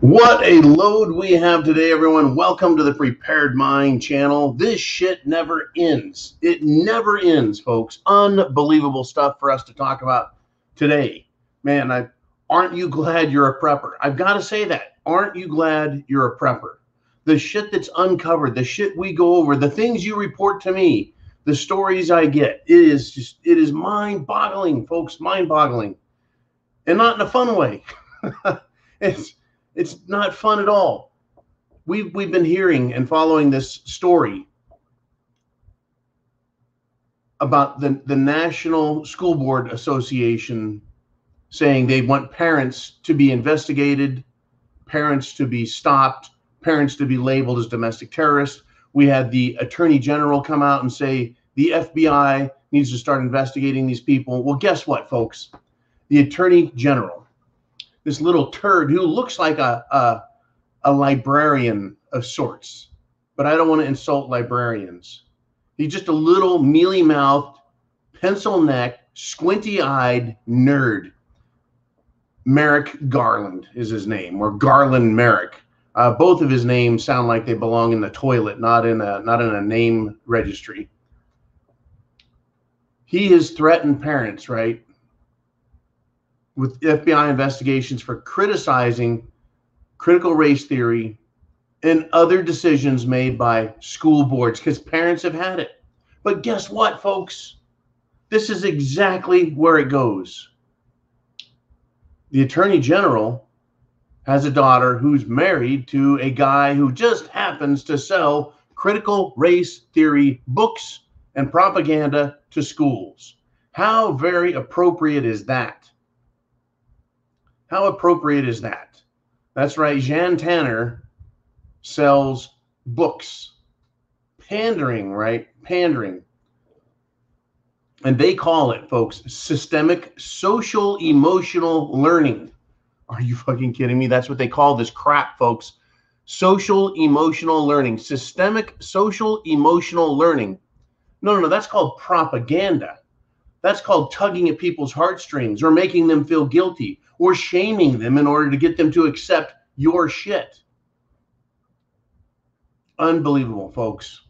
What a load we have today, everyone. Welcome to the Prepared Mind channel. This shit never ends. It never ends, folks. Unbelievable stuff for us to talk about today. Man, aren't you glad you're a prepper? I've got to say that. Aren't you glad you're a prepper? The shit that's uncovered, the shit we go over, the things you report to me, the stories I get, it is mind-boggling, folks, mind-boggling. And not in a fun way. It's not fun at all. We've been hearing and following this story about the National School Board Association saying they want parents to be investigated, parents to be stopped, parents to be labeled as domestic terrorists. We had the Attorney General come out and say the FBI needs to start investigating these people. Well, guess what, folks? The Attorney General, this little turd who looks like a librarian of sorts, but I don't want to insult librarians. He's just a little mealy-mouthed, pencil-necked, squinty-eyed nerd. Merrick Garland is his name, or Garland Merrick. Both of his names sound like they belong in the toilet, not in a name registry. He has threatened parents, right, with FBI investigations for criticizing critical race theory and other decisions made by school boards because parents have had it. But guess what, folks? This is exactly where it goes. The Attorney General has a daughter who's married to a guy who just happens to sell critical race theory books and propaganda to schools. How very appropriate is that? How appropriate is that? That's right. Jan Tanner sells books. Pandering, right? Pandering. And they call it, folks, systemic social emotional learning. Are you fucking kidding me? That's what they call this crap, folks. Social emotional learning. Systemic social emotional learning. No, that's called propaganda. That's called tugging at people's heartstrings or making them feel guilty or shaming them in order to get them to accept your shit. Unbelievable, folks.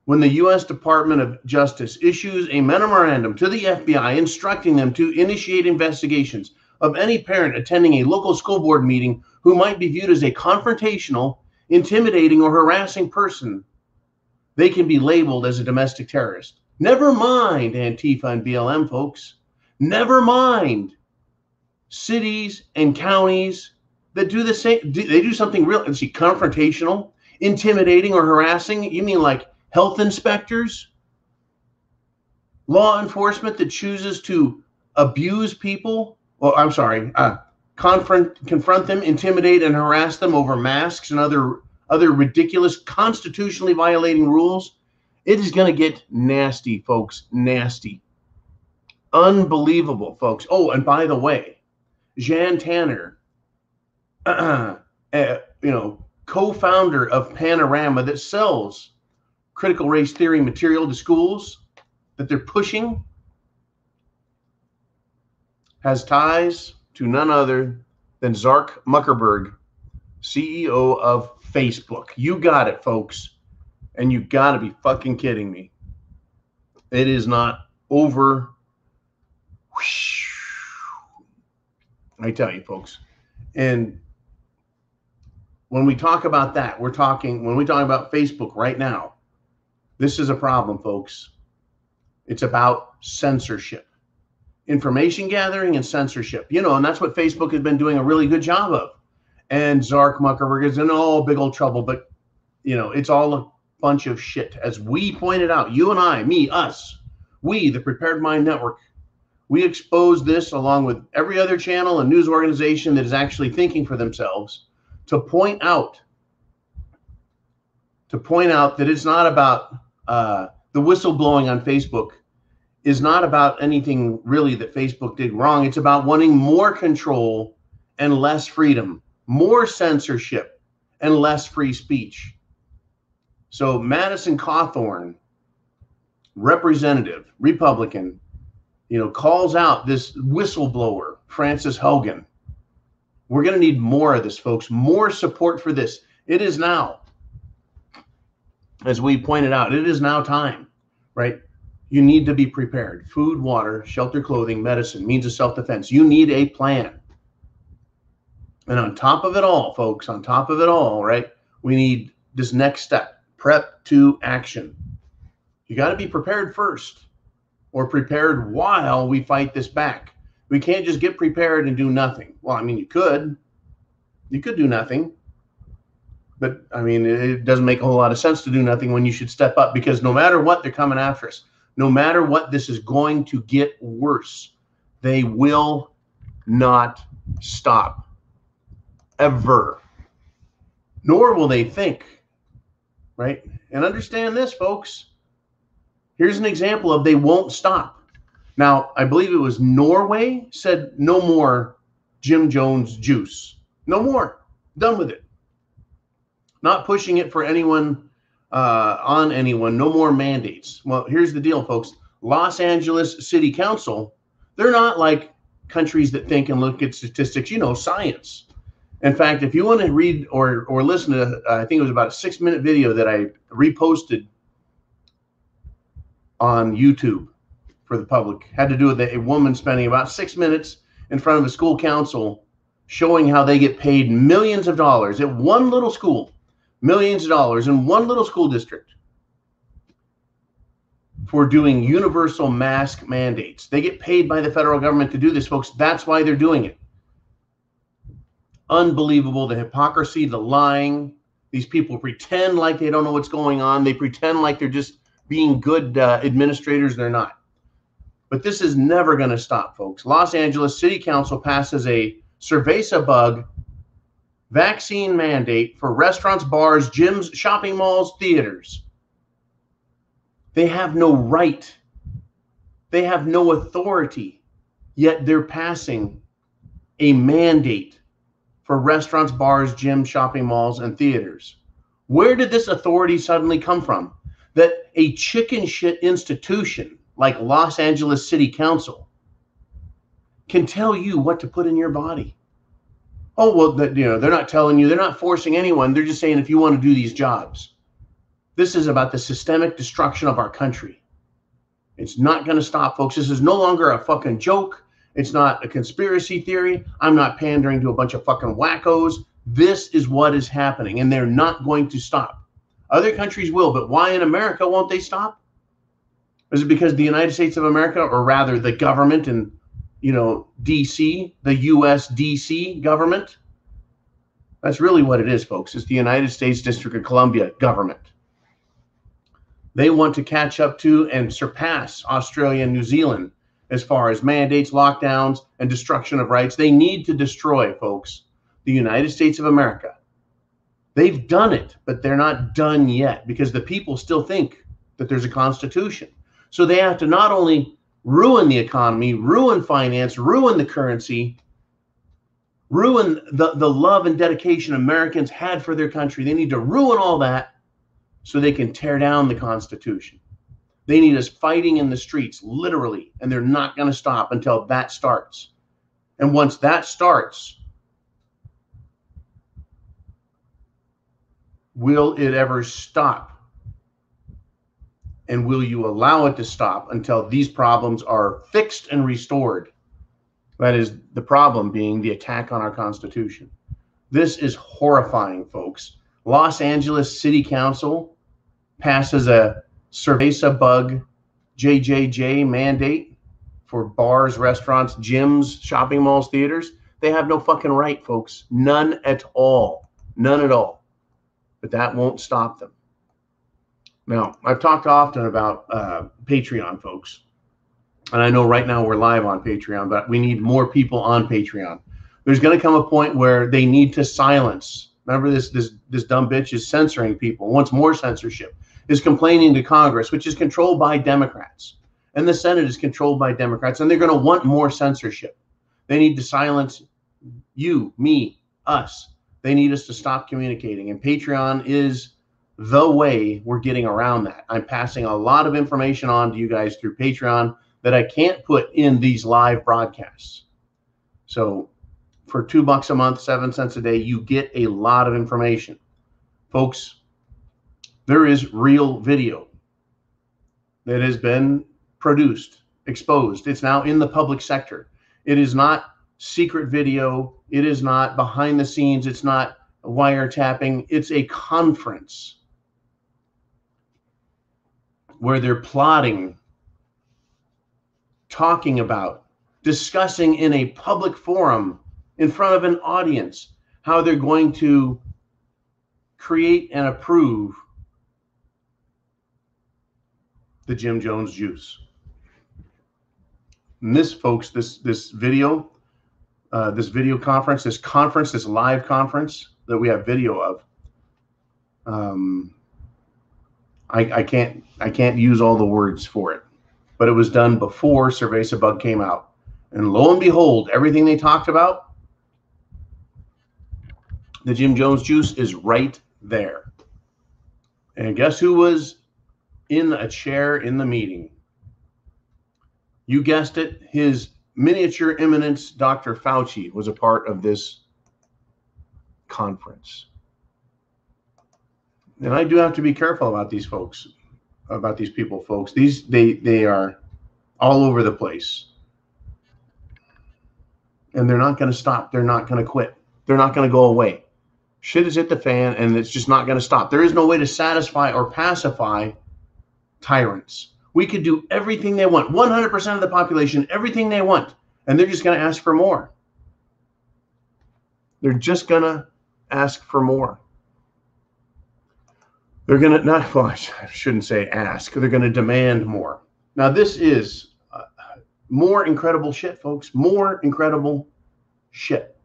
When the U.S. Department of Justice issues a memorandum to the FBI instructing them to initiate investigations of any parent attending a local school board meeting who might be viewed as a confrontational, intimidating, or harassing person, they can be labeled as a domestic terrorist. Never mind Antifa and BLM, folks. Never mind cities and counties that do the same. They do something real, confrontational, intimidating, or harassing. You mean like health inspectors, law enforcement that chooses to abuse people? Or I'm sorry, confront them, intimidate, and harass them over masks and other ridiculous, constitutionally violating rules. It is going to get nasty, folks. Nasty. Unbelievable, folks. Oh, and by the way, Jan Tanner, co-founder of Panorama that sells critical race theory material to schools that they're pushing, has ties to none other than Zark Zuckerberg, CEO of Facebook. You got it, folks. And you got to be fucking kidding me. It is not over. I tell you, folks. And when we talk about that, when we talk about Facebook right now, this is a problem, folks. It's about censorship, information gathering and censorship, and that's what Facebook has been doing a really good job of. And Zark Zuckerberg is in big old trouble, but it's all a bunch of shit. As we pointed out, you and I, me, us, we, the Prepared Mind Network, we expose this along with every other channel and news organization that is actually thinking for themselves to point out that it's not about the whistleblowing on Facebook is not about anything really that Facebook did wrong. It's about wanting more control and less freedom, more censorship and less free speech. So Madison Cawthorn, representative, Republican, calls out this whistleblower, Frances Hogan, We're going to need more of this, folks. More support for this. It is now, as we pointed out, it is now time, right? You need to be prepared. Food, water, shelter, clothing, medicine, means of self-defense. You need a plan. And on top of it all, folks, on top of it all, right, we need this next step, prep to action. You got to be prepared first, or prepared while we fight this back. We can't just get prepared and do nothing. Well, I mean, you could do nothing, but I mean, it doesn't make a whole lot of sense to do nothing when you should step up, because no matter what, they're coming after us. No matter what, this is going to get worse. They will not stop, ever. Nor will they think, right? And understand this, folks. Here's an example of they won't stop. Now, I believe it was Norway said no more Jim Jones juice. No more. Done with it. Not pushing it for anyone, on anyone. No more mandates. Well, here's the deal, folks. Los Angeles City Council, they're not like countries that think and look at statistics, science. In fact, if you want to read or listen to, I think it was about a 6-minute video that I reposted on YouTube for the public, had to do with a woman spending about 6 minutes in front of a school council showing how they get paid millions of dollars at one little school, millions of dollars in one little school district for doing universal mask mandates. They get paid by the federal government to do this, folks. That's why they're doing it. Unbelievable, the hypocrisy, the lying. These people pretend like they don't know what's going on. They pretend like they're just being good administrators. They're not. But this is never going to stop, folks. Los Angeles City Council passes a cerveza bug vaccine mandate for restaurants, bars, gyms, shopping malls, theaters. They have no right. They have no authority, yet they're passing a mandate for restaurants, bars, gyms, shopping malls, and theaters. Where did this authority suddenly come from? That a chicken shit institution like Los Angeles City Council can tell you what to put in your body. Oh, well, they're not telling you, they're not forcing anyone. They're just saying if you want to do these jobs. This is about the systemic destruction of our country. It's not going to stop, folks. This is no longer a fucking joke. It's not a conspiracy theory. I'm not pandering to a bunch of fucking wackos. This is what is happening, and they're not going to stop. Other countries will, but why in America won't they stop? Is it because the United States of America, or rather the government in, DC, the U.S. DC government? That's really what it is, folks. It's the United States District of Columbia government. They want to catch up to and surpass Australia and New Zealand as far as mandates, lockdowns, and destruction of rights. They need to destroy, folks, the United States of America. They've done it, but they're not done yet, because the people still think that there's a constitution. So they have to not only ruin the economy, ruin finance, ruin the currency, ruin the love and dedication Americans had for their country. They need to ruin all that so they can tear down the Constitution. They need us fighting in the streets, literally, and they're not going to stop until that starts. And once that starts, will it ever stop? And will you allow it to stop until these problems are fixed and restored? That is the problem, being the attack on our Constitution. This is horrifying, folks. Los Angeles City Council passes a cerveza bug JJJ mandate for bars, restaurants, gyms, shopping malls, theaters. They have no fucking right, folks. None at all. None at all. But that won't stop them. Now, I've talked often about Patreon, folks. And I know right now we're live on Patreon, but we need more people on Patreon. There's going to come a point where they need to silence. Remember, this dumb bitch is censoring people, wants more censorship, is complaining to Congress, which is controlled by Democrats. And the Senate is controlled by Democrats, and they're going to want more censorship. They need to silence you, me, us. They need us to stop communicating. And Patreon is the way we're getting around that. I'm passing a lot of information on to you guys through Patreon that I can't put in these live broadcasts. So for $2 a month, 7 cents a day, you get a lot of information. Folks, there is real video that has been produced, exposed. It's now in the public sector. It is not secret video. It is not behind the scenes. It's not wiretapping. It's a conference where they're plotting, talking about, discussing in a public forum in front of an audience how they're going to create and approve the Jim Jones juice. And this, folks, this video conference, this live conference that we have video of, I can't use all the words for it, but it was done before Cerveza Bug came out. And lo and behold, everything they talked about, the Jim Jones juice is right there. And guess who was in a chair in the meeting? You guessed it, His Miniature Eminence, Dr. Fauci, was a part of this conference. And I do have to be careful about these folks, about these people, folks. They are all over the place. And they're not going to stop. They're not going to quit. They're not going to go away. Shit is hit the fan, and it's just not going to stop. There is no way to satisfy or pacify tyrants. We could do everything they want, 100% of the population, everything they want, and they're just going to ask for more. They're just going to ask for more. They're going to, not, well, I shouldn't say ask, they're going to demand more. Now, this is more incredible shit, folks, more incredible shit.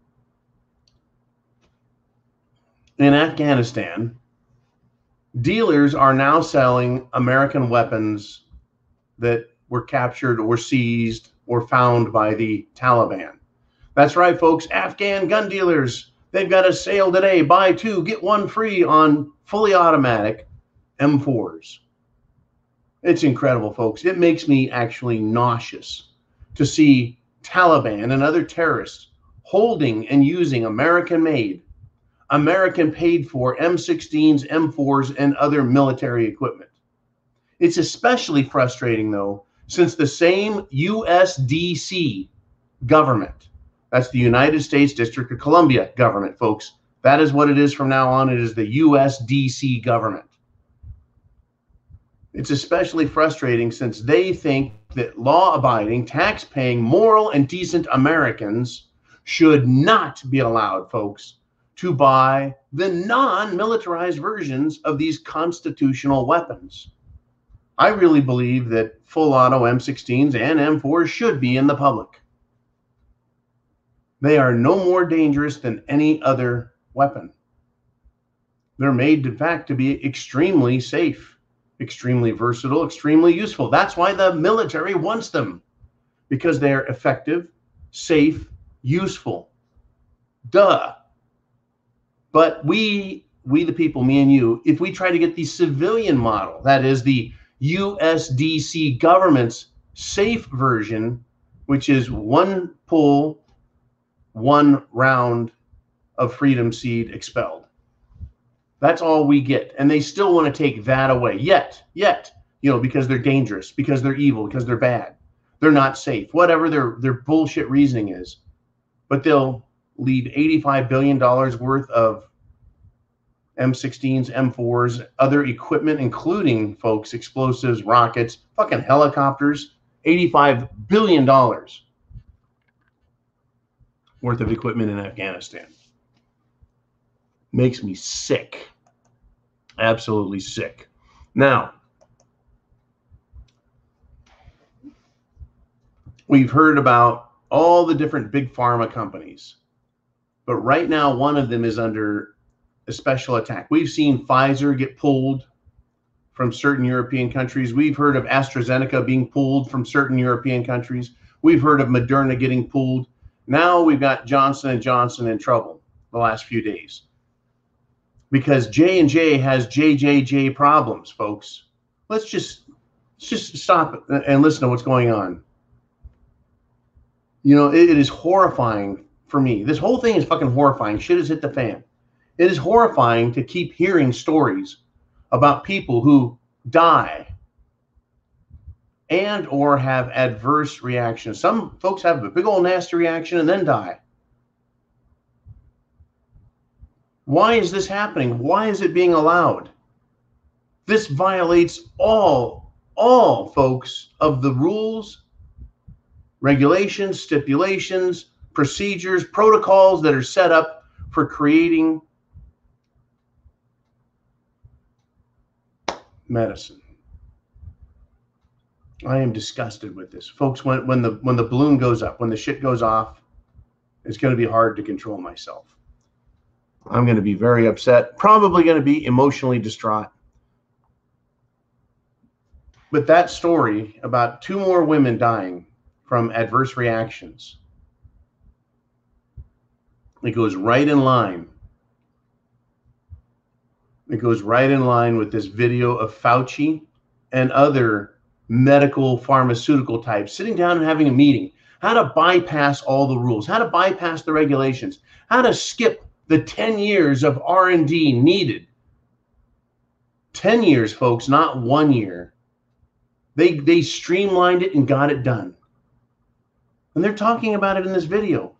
In Afghanistan, dealers are now selling American weapons that were captured or seized or found by the Taliban. That's right, folks. Afghan gun dealers, they've got a sale today. Buy 2, get 1 free on fully automatic M4s. It's incredible, folks. It makes me actually nauseous to see Taliban and other terrorists holding and using American-made, American paid for M16s, M4s, and other military equipment. It's especially frustrating, though, since the same USDC government, that's the United States District of Columbia government, folks. That is what it is from now on. It is the USDC government. It's especially frustrating since they think that law-abiding, tax-paying, moral, and decent Americans should not be allowed, folks, to buy the non-militarized versions of these constitutional weapons. I really believe that full auto M16s and M4s should be in the public. They are no more dangerous than any other weapon. They're made, in fact, to be extremely safe, extremely versatile, extremely useful. That's why the military wants them, because they're effective, safe, useful. Duh. But we the people, me and you, if we try to get the civilian model, that is the USDC government's safe version, which is 1 pull, 1 round of freedom seed expelled. That's all we get. And they still want to take that away. Yet, because they're dangerous, because they're evil, because they're bad. They're not safe, whatever their bullshit reasoning is. But they'll leave $85 billion worth of M16s, M4s, other equipment, including, folks, explosives, rockets, fucking helicopters, $85 billion worth of equipment in Afghanistan. Makes me sick. Absolutely sick. Now, we've heard about all the different big pharma companies, but right now one of them is under a special attack. We've seen Pfizer get pulled from certain European countries. We've heard of AstraZeneca being pulled from certain European countries. We've heard of Moderna getting pulled. Now we've got Johnson & Johnson in trouble the last few days because J&J has JJJ problems, folks. Let's just stop and listen to what's going on. You know, it is horrifying for me. This whole thing is fucking horrifying. Shit has hit the fan. It is horrifying to keep hearing stories about people who die and or have adverse reactions. Some folks have a big old nasty reaction and then die. Why is this happening? Why is it being allowed? This violates all folks of the rules, regulations, stipulations, procedures, protocols that are set up for creating medicine. I am disgusted with this. Folks, when the balloon goes up, when the shit goes off, it's going to be hard to control myself. I'm going to be very upset, probably going to be emotionally distraught. But that story about 2 more women dying from adverse reactions, it goes right in line. It goes right in line with this video of Fauci and other medical pharmaceutical types sitting down and having a meeting. How to bypass all the rules, how to bypass the regulations, how to skip the 10 years of R&D needed. 10 years, folks, not 1 year. They streamlined it and got it done. And they're talking about it in this video.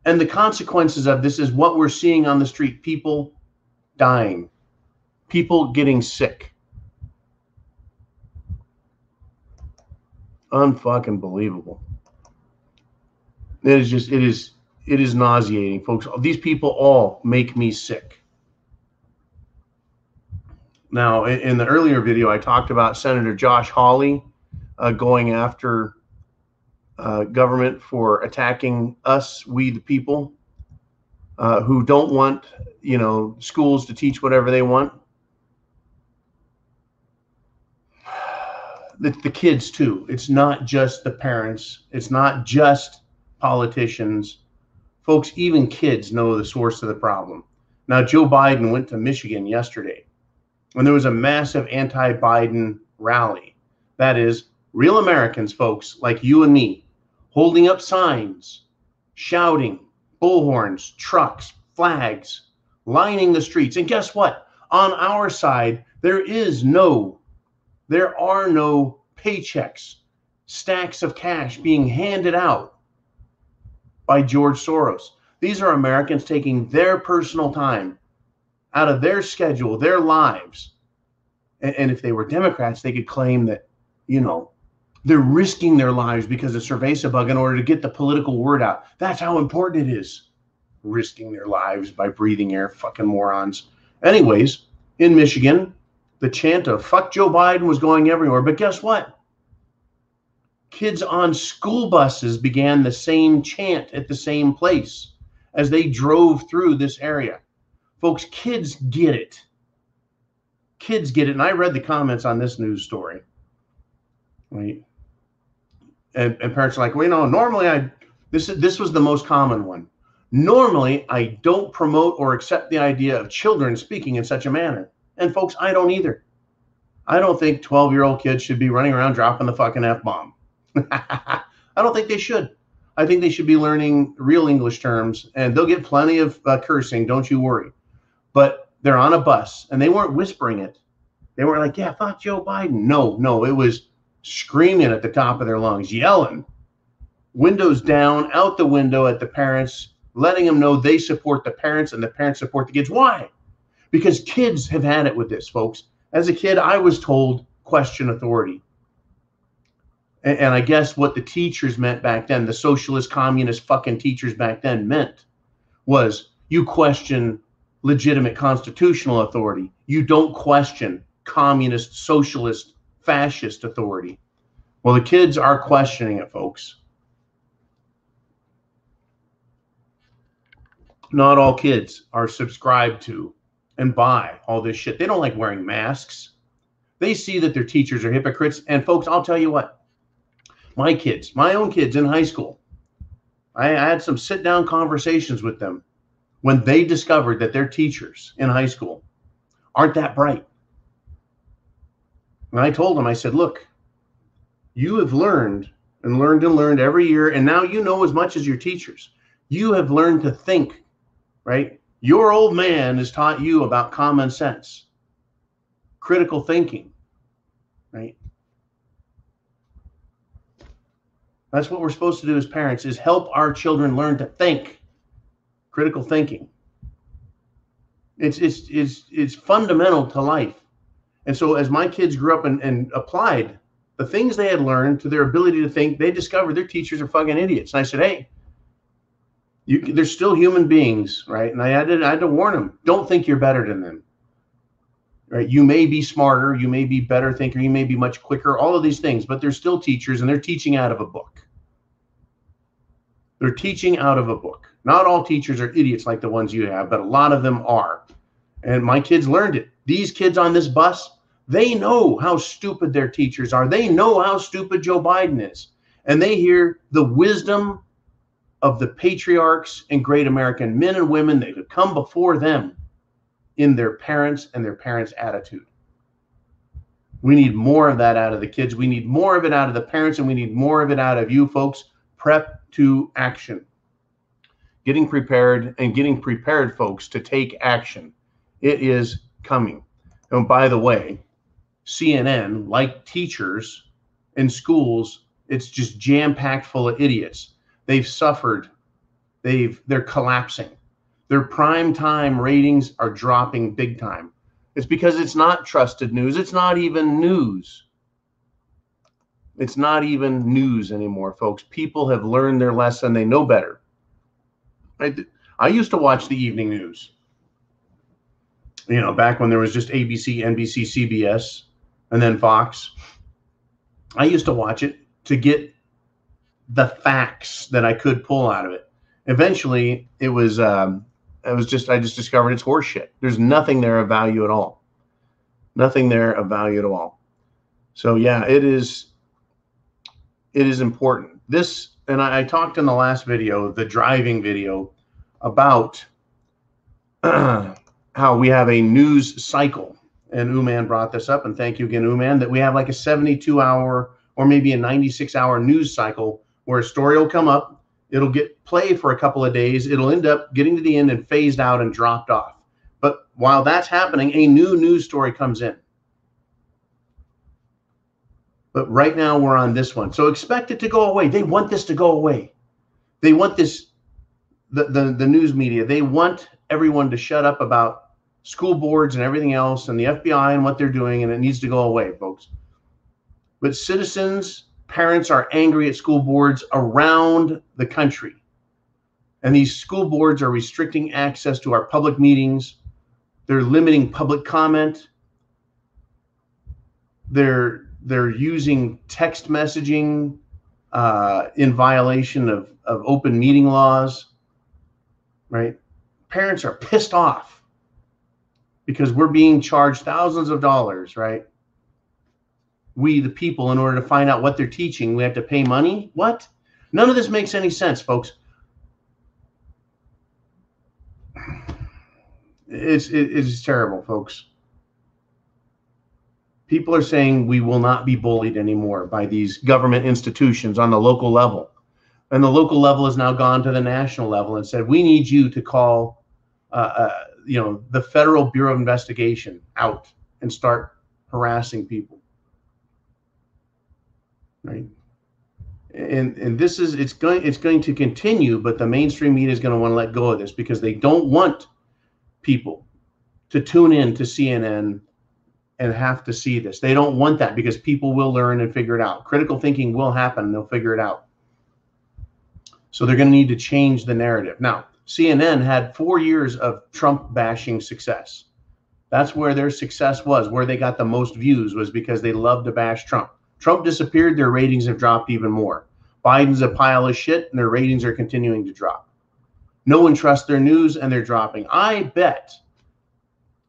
And the consequences of this is what we're seeing on the street. People dying. People getting sick. Unfucking believable. It is nauseating, folks. These people all make me sick. Now, in the earlier video, I talked about Senator Josh Hawley going after government for attacking us, we the people, who don't want, schools to teach whatever they want. The kids too. It's not just the parents. It's not just politicians. Folks, even kids know the source of the problem. Now, Joe Biden went to Michigan yesterday, and there was a massive anti-Biden rally. That is, real Americans, folks, like you and me, holding up signs, shouting, bullhorns, trucks, flags, lining the streets. And guess what? On our side, there are no paychecks, stacks of cash being handed out by George Soros. These are Americans taking their personal time out of their schedule, their lives. And if they were Democrats, they could claim that, they're risking their lives because of cerveza bug in order to get the political word out. That's how important it is. Risking their lives by breathing air, fucking morons. Anyways, in Michigan, the chant of fuck Joe Biden was going everywhere. But guess what? Kids on school buses began the same chant at the same place as they drove through this area. Folks, kids get it. Kids get it. And I read the comments on this news story. Right? And parents are like, well, normally this was the most common one. Normally, I don't promote or accept the idea of children speaking in such a manner. And folks, I don't either. I don't think 12-year-old kids should be running around dropping the fucking F-bomb. I don't think they should. I think they should be learning real English terms, and they'll get plenty of cursing, don't you worry. But they're on a bus, and they weren't whispering it. They weren't like, yeah, fuck Joe Biden. No, it was screaming at the top of their lungs, yelling, windows down, out the window at the parents, letting them know they support the parents and the parents support the kids. Why? Because kids have had it with this, folks. As a kid, I was told question authority. And I guess what the teachers meant back then, the socialist, communist fucking teachers back then meant was you question legitimate constitutional authority. You don't question communist, socialist, fascist authority. Well, the kids are questioning it, folks. Not all kids are subscribed to and buy all this shit. They don't like wearing masks. They see that their teachers are hypocrites. And folks, I'll tell you what, my own kids in high school, I had some sit-down conversations with them when they discovered that their teachers in high school aren't that bright. And I told them, I said, look, you have learned and learned every year, and now you know as much as your teachers. You have learned to think, right? Your old man has taught you about common sense, critical thinking, right? That's what we're supposed to do as parents, is help our children learn to think, critical thinking. It's fundamental to life. And so as my kids grew up and applied the things they had learned to their ability to think, they discovered their teachers are fucking idiots. And I said, hey, they're still human beings, right? And I had to warn them, don't think you're better than them, right? You may be smarter, you may be better thinker, you may be much quicker, all of these things, but they're still teachers, and they're teaching out of a book. They're teaching out of a book. Not all teachers are idiots like the ones you have, but a lot of them are. And my kids learned it. These kids on this bus, they know how stupid their teachers are. They know how stupid Joe Biden is. And they hear the wisdom of the patriarchs and great American men and women that have come before them in their parents and their parents' attitude. We need more of that out of the kids. We need more of it out of the parents, and we need more of it out of you folks. Prep to action. Getting prepared, and getting prepared, folks, to take action. It is coming. And by the way, CNN, like teachers in schools, it's just jam-packed full of idiots. They've suffered. They're collapsing. Their prime time ratings are dropping big time. It's because it's not trusted news. It's not even news. It's not even news anymore, folks. People have learned their lesson. They know better. I used to watch the evening news, you know, back when there was just ABC, NBC, CBS, and then Fox. I used to watch it to get the facts that I could pull out of it. Eventually, I just discovered it's horseshit. There's nothing there of value at all. Nothing there of value at all. So yeah, it is important. This, and I talked in the last video, the driving video, about how we have a news cycle. And Uman brought this up, and thank you again, Uman, that we have like a 72-hour or maybe a 96-hour news cycle where a story will come up, it'll get play for a couple of days, it'll end up getting to the end and phased out and dropped off. But while that's happening, a new news story comes in. But right now we're on this one. So expect it to go away. They want this to go away. They want this, the news media, they want everyone to shut up about school boards and everything else and the FBI and what they're doing, and it needs to go away, folks. But citizens, parents are angry at school boards around the country. And these school boards are restricting access to our public meetings. They're limiting public comment. They're using text messaging in violation of open meeting laws, right? Parents are pissed off because we're being charged thousands of dollars, right? We, the people, in order to find out what they're teaching, we have to pay money? What? None of this makes any sense, folks. It's terrible, folks. People are saying we will not be bullied anymore by these government institutions on the local level. And the local level has now gone to the national level and said, we need you to call the Federal Bureau of Investigation out and start harassing people. Right? And this is, it's going to continue, but the mainstream media is going to want to let go of this because they don't want people to tune in to CNN and have to see this. They don't want that because people will learn and figure it out. Critical thinking will happen. They'll figure it out. So they're going to need to change the narrative. Now, CNN had 4 years of Trump bashing success. That's where their success was, where they got the most views, was because they loved to bash Trump. Trump disappeared, their ratings have dropped even more. Biden's a pile of shit, and their ratings are continuing to drop. No one trusts their news, and they're dropping. I bet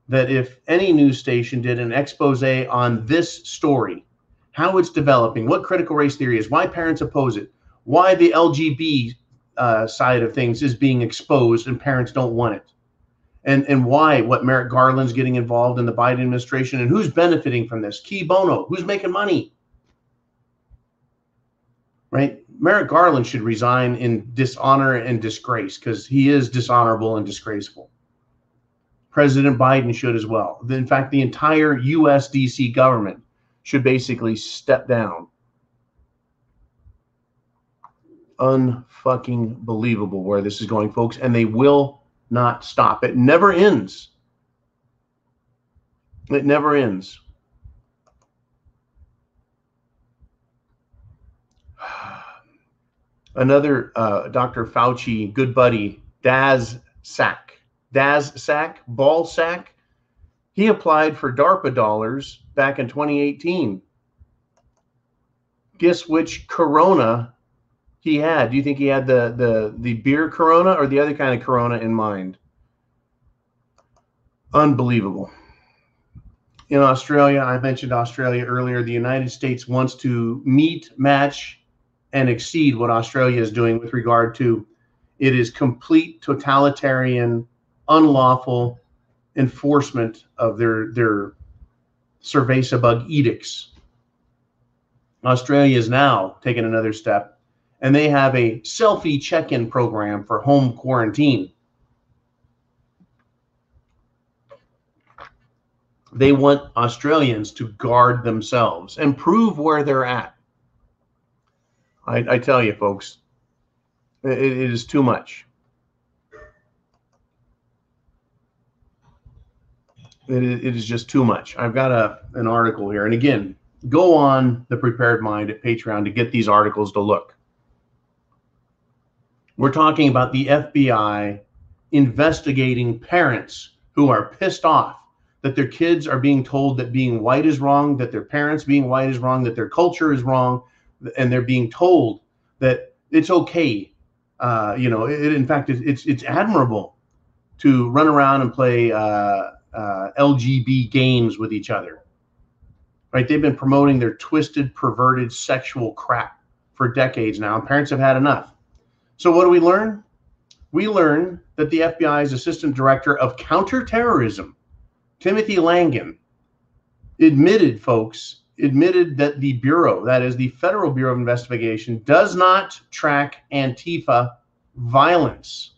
that if any news station did an expose on this story, how it's developing, what critical race theory is, why parents oppose it, why the LGBT side of things is being exposed and parents don't want it, and why, what Merrick Garland's getting involved in the Biden administration, and who's benefiting from this, key bono, who's making money, right? Merrick Garland should resign in dishonor and disgrace because he is dishonorable and disgraceful. President Biden should as well. In fact, the entire U.S. D.C. government should basically step down. Unfucking believable where this is going, folks, and they will not stop. It never ends. It never ends. Another Dr. Fauci, good buddy, Daz Sack, ball sack. He applied for DARPA dollars back in 2018. Guess which corona he had? Do you think he had the beer corona or the other kind of corona in mind? Unbelievable. In Australia, I mentioned Australia earlier, the United States wants to meet, match, and exceed what Australia is doing with regard to it is complete totalitarian, unlawful enforcement of their cerveza bug edicts. Australia is now taking another step, and they have a selfie check-in program for home quarantine. They want Australians to guard themselves and prove where they're at. I tell you, folks, it is too much. It is just too much. I've got an article here. And again, go on The Prepared Mind at Patreon to get these articles to look. We're talking about the FBI investigating parents who are pissed off that their kids are being told that being white is wrong, that their parents being white is wrong, that their culture is wrong, and they're being told that it's okay. In fact, it's admirable to run around and play LGB games with each other. Right? They've been promoting their twisted, perverted sexual crap for decades now, and parents have had enough. So what do we learn? We learn that the FBI's Assistant Director of Counterterrorism, Timothy Langan, admitted that the Bureau, that is the Federal Bureau of Investigation, does not track Antifa violence.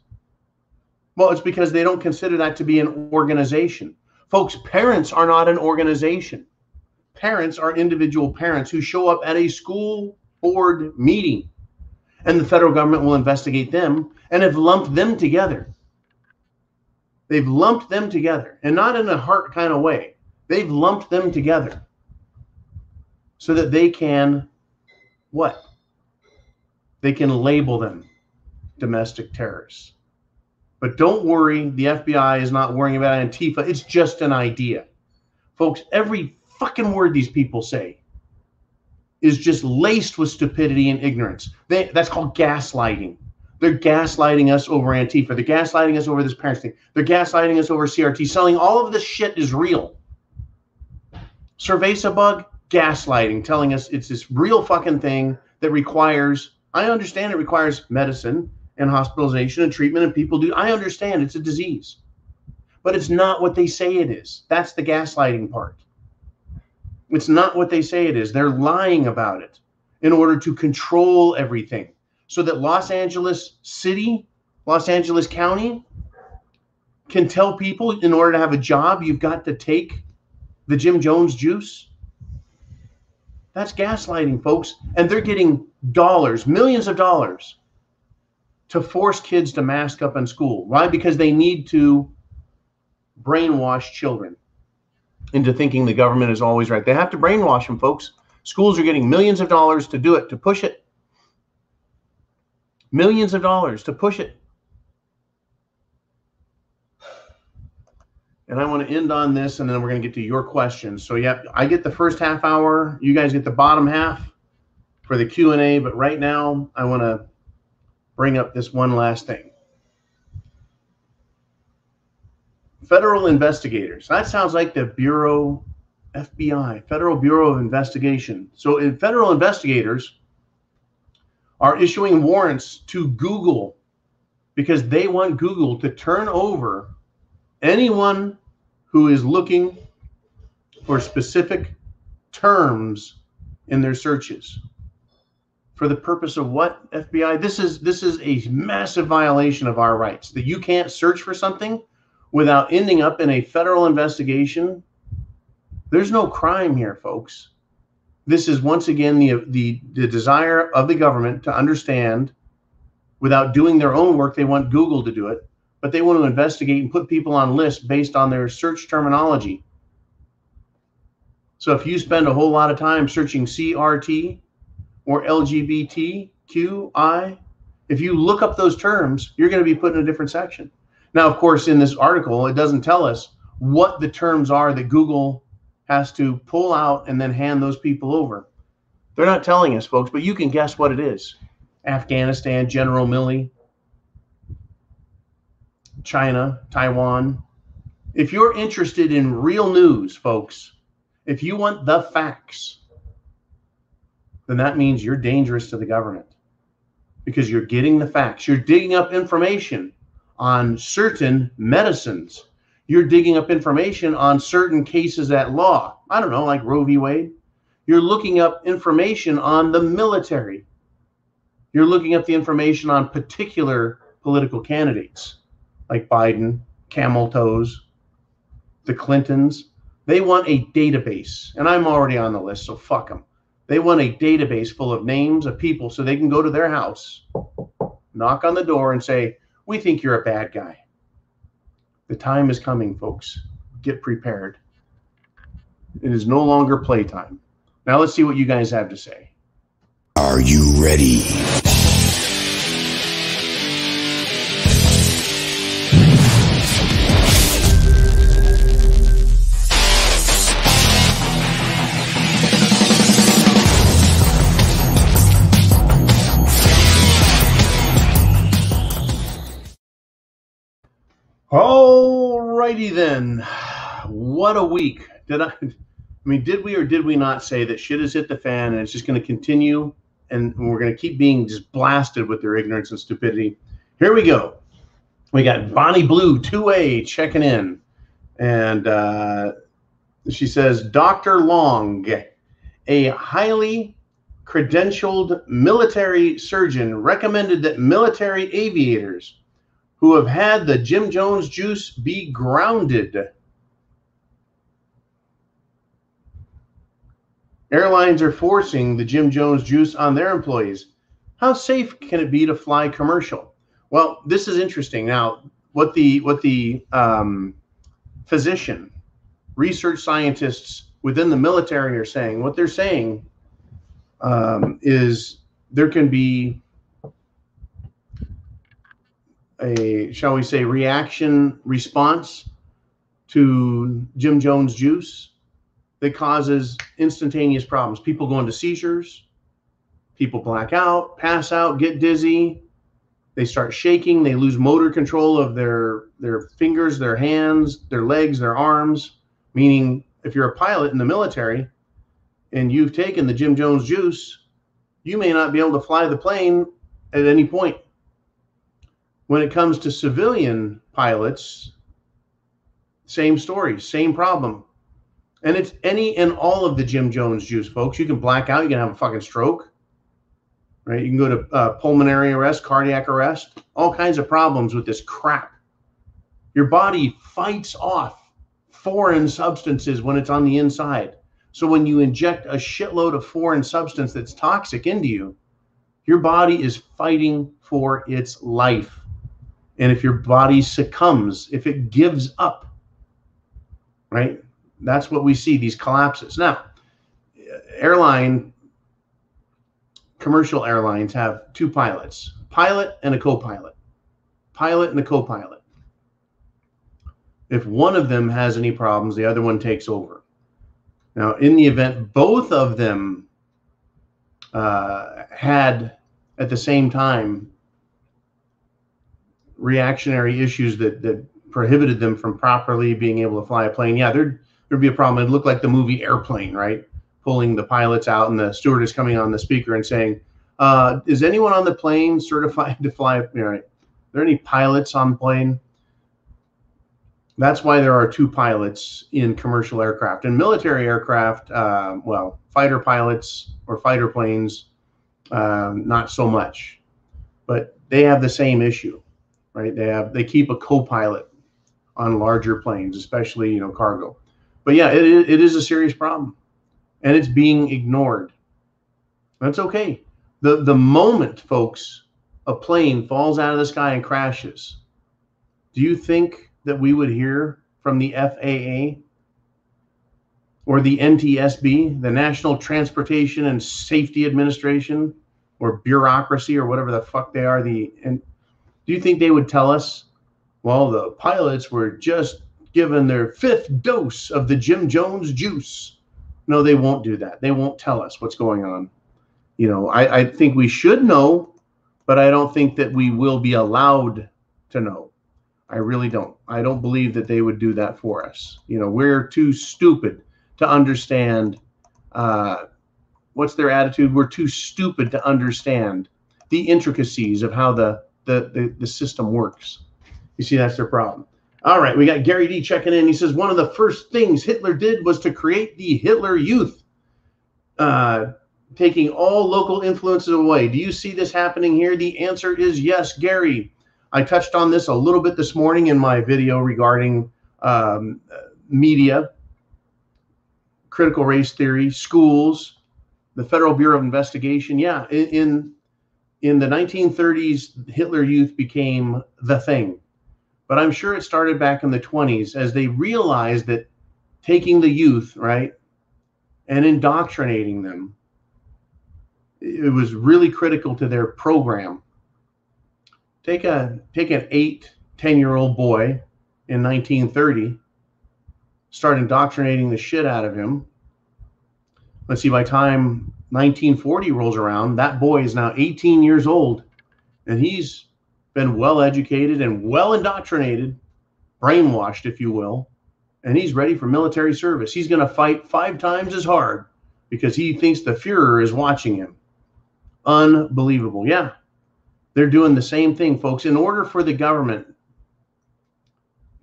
Well, it's because they don't consider that to be an organization. Folks, parents are not an organization. Parents are individual parents who show up at a school board meeting, and the federal government will investigate them and have lumped them together. They've lumped them together, and not in a heart kind of way. They've lumped them together so that they can, what? They can label them domestic terrorists. But don't worry, the FBI is not worrying about Antifa. It's just an idea. Folks, every fucking word these people say is just laced with stupidity and ignorance. That's called gaslighting. They're gaslighting us over Antifa. They're gaslighting us over this parents thing. They're gaslighting us over CRT. Selling all of this shit is real. Cerveza bug, gaslighting, telling us it's this real fucking thing that requires, I understand it requires medicine and hospitalization and treatment, and people do. I understand it's a disease, but it's not what they say it is. That's the gaslighting part. It's not what they say it is. They're lying about it in order to control everything so that Los Angeles City, Los Angeles County can tell people in order to have a job, you've got to take the Jim Jones juice. That's gaslighting, folks. And they're getting dollars, millions of dollars, to force kids to mask up in school. Why? Because they need to brainwash children into thinking the government is always right. They have to brainwash them, folks. Schools are getting millions of dollars to do it, to push it. Millions of dollars to push it. And I want to end on this, and then we're going to get to your questions. So yeah, I get the first half hour. You guys get the bottom half for the Q&A. But right now, I want to bring up this one last thing. Federal investigators. That sounds like the Bureau, FBI, Federal Bureau of Investigation. So federal investigators are issuing warrants to Google because they want Google to turn over anyone who is looking for specific terms in their searches. For the purpose of what, FBI? This is a massive violation of our rights, that you can't search for something without ending up in a federal investigation. There's no crime here, folks. This is once again the desire of the government to understand, without doing their own work. They want Google to do it, but they want to investigate and put people on lists based on their search terminology. So if you spend a whole lot of time searching CRT or LGBTQI, if you look up those terms, you're going to be put in a different section. Now, of course, in this article, it doesn't tell us what the terms are that Google has to pull out and then hand those people over. They're not telling us, folks, but you can guess what it is. Afghanistan, General Milley, China, Taiwan. If you're interested in real news, folks, if you want the facts, then that means you're dangerous to the government, because you're getting the facts. You're digging up information on certain medicines. You're digging up information on certain cases at law. I don't know, like Roe v. Wade. You're looking up information on the military. You're looking up the information on particular political candidates, like Biden, Camel Toes, the Clintons. They want a database, and I'm already on the list, so fuck them. They want a database full of names of people so they can go to their house, knock on the door, and say, we think you're a bad guy. The time is coming, folks. Get prepared. It is no longer playtime. Now let's see what you guys have to say. Are you ready? Alrighty then. What a week. Did we or did we not say that shit has hit the fan and it's just going to continue, and we're going to keep being just blasted with their ignorance and stupidity? Here we go. We got Bonnie Blue 2A checking in, and she says, Dr. Long, a highly credentialed military surgeon, recommended that military aviators who have had the Jim Jones juice be grounded. Airlines are forcing the Jim Jones juice on their employees. How safe can it be to fly commercial? Well, this is interesting. Now, what the physician, research scientists within the military are saying, what they're saying is there can be a, shall we say, response to Jim Jones juice that causes instantaneous problems. People go into seizures, people black out, pass out, get dizzy, they start shaking, they lose motor control of their fingers, their hands, their legs, their arms. Meaning, if you're a pilot in the military and you've taken the Jim Jones juice, you may not be able to fly the plane at any point. When it comes to civilian pilots, same story, same problem. And it's any and all of the Jim Jones juice, folks. You can black out, you can have a fucking stroke, right? You can go to pulmonary arrest, cardiac arrest, all kinds of problems with this crap. Your body fights off foreign substances when it's on the inside. So when you inject a shitload of foreign substance that's toxic into you, your body is fighting for its life. And if your body succumbs, if it gives up, right? That's what we see, these collapses. Now, commercial airlines have two pilots, pilot and a co-pilot, pilot and a co-pilot. If one of them has any problems, the other one takes over. Now, in the event both of them had at the same time reactionary issues that prohibited them from properly being able to fly a plane, yeah, there'd be a problem. It'd look like the movie Airplane, right? Pulling the pilots out and the stewardess coming on the speaker and saying, is anyone on the plane certified to fly? Right? Are there any pilots on the plane? That's why there are two pilots in commercial aircraft. In military aircraft, well, fighter pilots or fighter planes not so much, but they have the same issue, right? They keep a co-pilot on larger planes, especially, you know, cargo. But yeah, it is a serious problem, and it's being ignored. That's okay. The moment, folks, a plane falls out of the sky and crashes, do you think that we would hear from the FAA or the NTSB, the National Transportation and Safety Administration, or bureaucracy, or whatever the fuck they are? And do you think they would tell us, well, the pilots were just given their 5th dose of the Jim Jones juice? No, they won't do that. They won't tell us what's going on. You know, I think we should know, but I don't think that we will be allowed to know. I really don't. I don't believe that they would do that for us. You know, we're too stupid to understand. What's their attitude? We're too stupid to understand the intricacies of how the system works. You see, that's their problem. All right, we got Gary D checking in. He says, one of the first things Hitler did was to create the Hitler Youth, taking all local influences away. Do you see this happening here? The answer is yes, Gary. I touched on this a little bit this morning in my video regarding media, critical race theory, schools, the Federal Bureau of Investigation. Yeah, in the 1930s, Hitler Youth became the thing. But I'm sure it started back in the 20s as they realized that taking the youth, right, and indoctrinating them, it was really critical to their program. Take an 8-10-year-old boy in 1930, start indoctrinating the shit out of him. Let's see, by the time 1940 rolls around, that boy is now 18 years old, and he's been well educated and well indoctrinated, brainwashed, if you will, and he's ready for military service. He's going to fight 5 times as hard because he thinks the Führer is watching him. Unbelievable. Yeah, they're doing the same thing, folks. In order for the government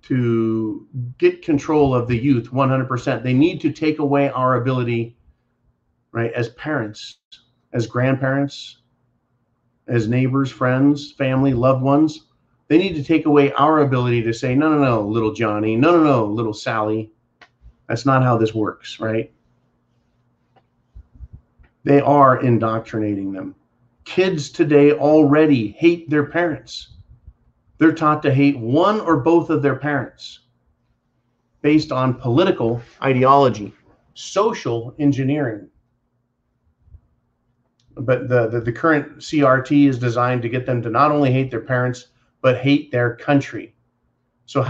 to get control of the youth 100%, they need to take away our ability, right, as parents, as grandparents, as neighbors, friends, family, loved ones. They need to take away our ability to say, no, no, no, little Johnny, no, no, no, little Sally. That's not how this works, right? They are indoctrinating them. Kids today already hate their parents. They're taught to hate one or both of their parents based on political ideology, social engineering. But the current CRT is designed to get them to not only hate their parents, but hate their country. So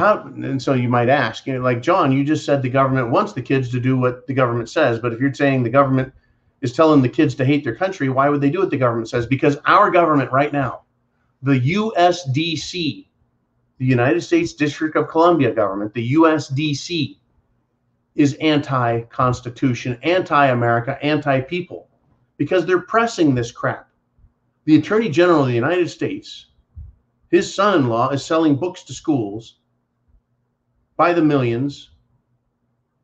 so you might ask, you know, like, John, you just said the government wants the kids to do what the government says. But if you're saying the government is telling the kids to hate their country, why would they do what the government says? Because our government right now, the USDC, the United States District of Columbia government, the USDC, is anti-Constitution, anti-America, anti-people, because they're pressing this crap. The Attorney General of the United States, his son-in-law is selling books to schools by the millions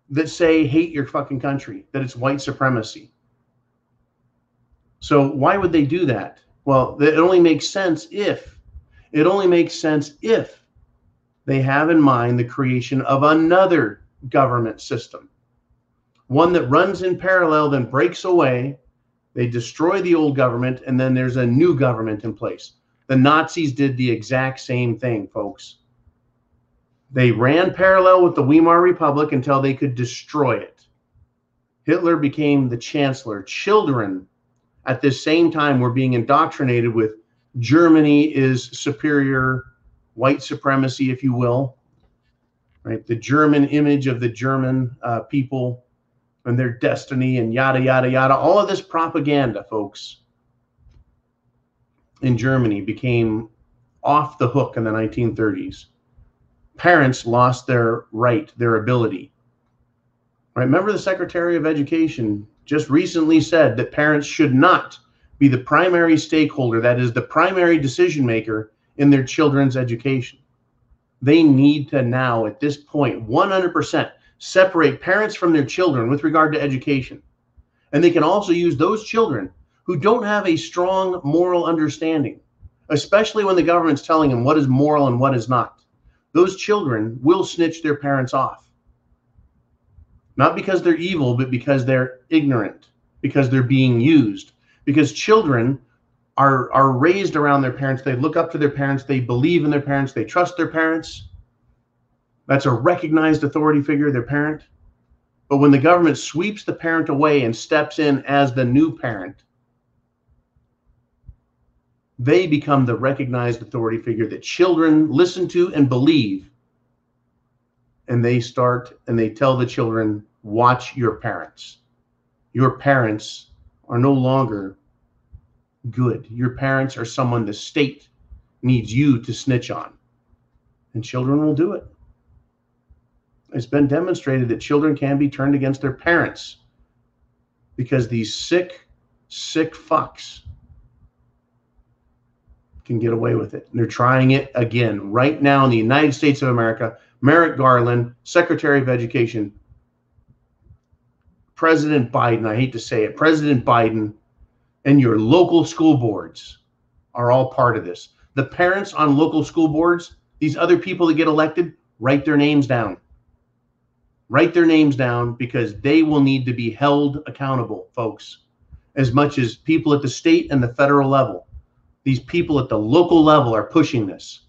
that say hate your fucking country, that it's white supremacy. So why would they do that? Well, it only makes sense if they have in mind the creation of another government system, one that runs in parallel, then breaks away. They destroy the old government, and then there's a new government in place. The Nazis did the exact same thing, folks. They ran parallel with the Weimar Republic until they could destroy it. Hitler became the chancellor. Children at this same time were being indoctrinated with Germany is superior, white supremacy, if you will, right? The German image of the German people and their destiny and yada, yada, yada. All of this propaganda, folks, in Germany became off the hook in the 1930s. Parents lost their right, their ability. Right? Remember, the Secretary of Education just recently said that parents should not be the primary stakeholder, that is, the primary decision maker in their children's education. They need to now, at this point, 100% separate parents from their children with regard to education. And they can also use those children who don't have a strong moral understanding, especially when the government's telling them what is moral and what is not. Those children will snitch their parents off. Not because they're evil, but because they're ignorant, because they're being used. Because children are raised around their parents. They look up to their parents. They believe in their parents. They trust their parents. That's a recognized authority figure, their parent. But when the government sweeps the parent away and steps in as the new parent, they become the recognized authority figure that children listen to and believe. And they tell the children, watch your parents. Your parents are no longer good. Your parents are someone the state needs you to snitch on. And children will do it. It's been demonstrated that children can be turned against their parents because these sick fucks can get away with it. And they're trying it again right now in the United States of America. Merrick Garland, Secretary of Education, President Biden, I hate to say it, President Biden, and your local school boards are all part of this. The parents on local school boards, these other people that get elected, write their names down. Write their names down because they will need to be held accountable, folks, as much as people at the state and the federal level. These people at the local level are pushing this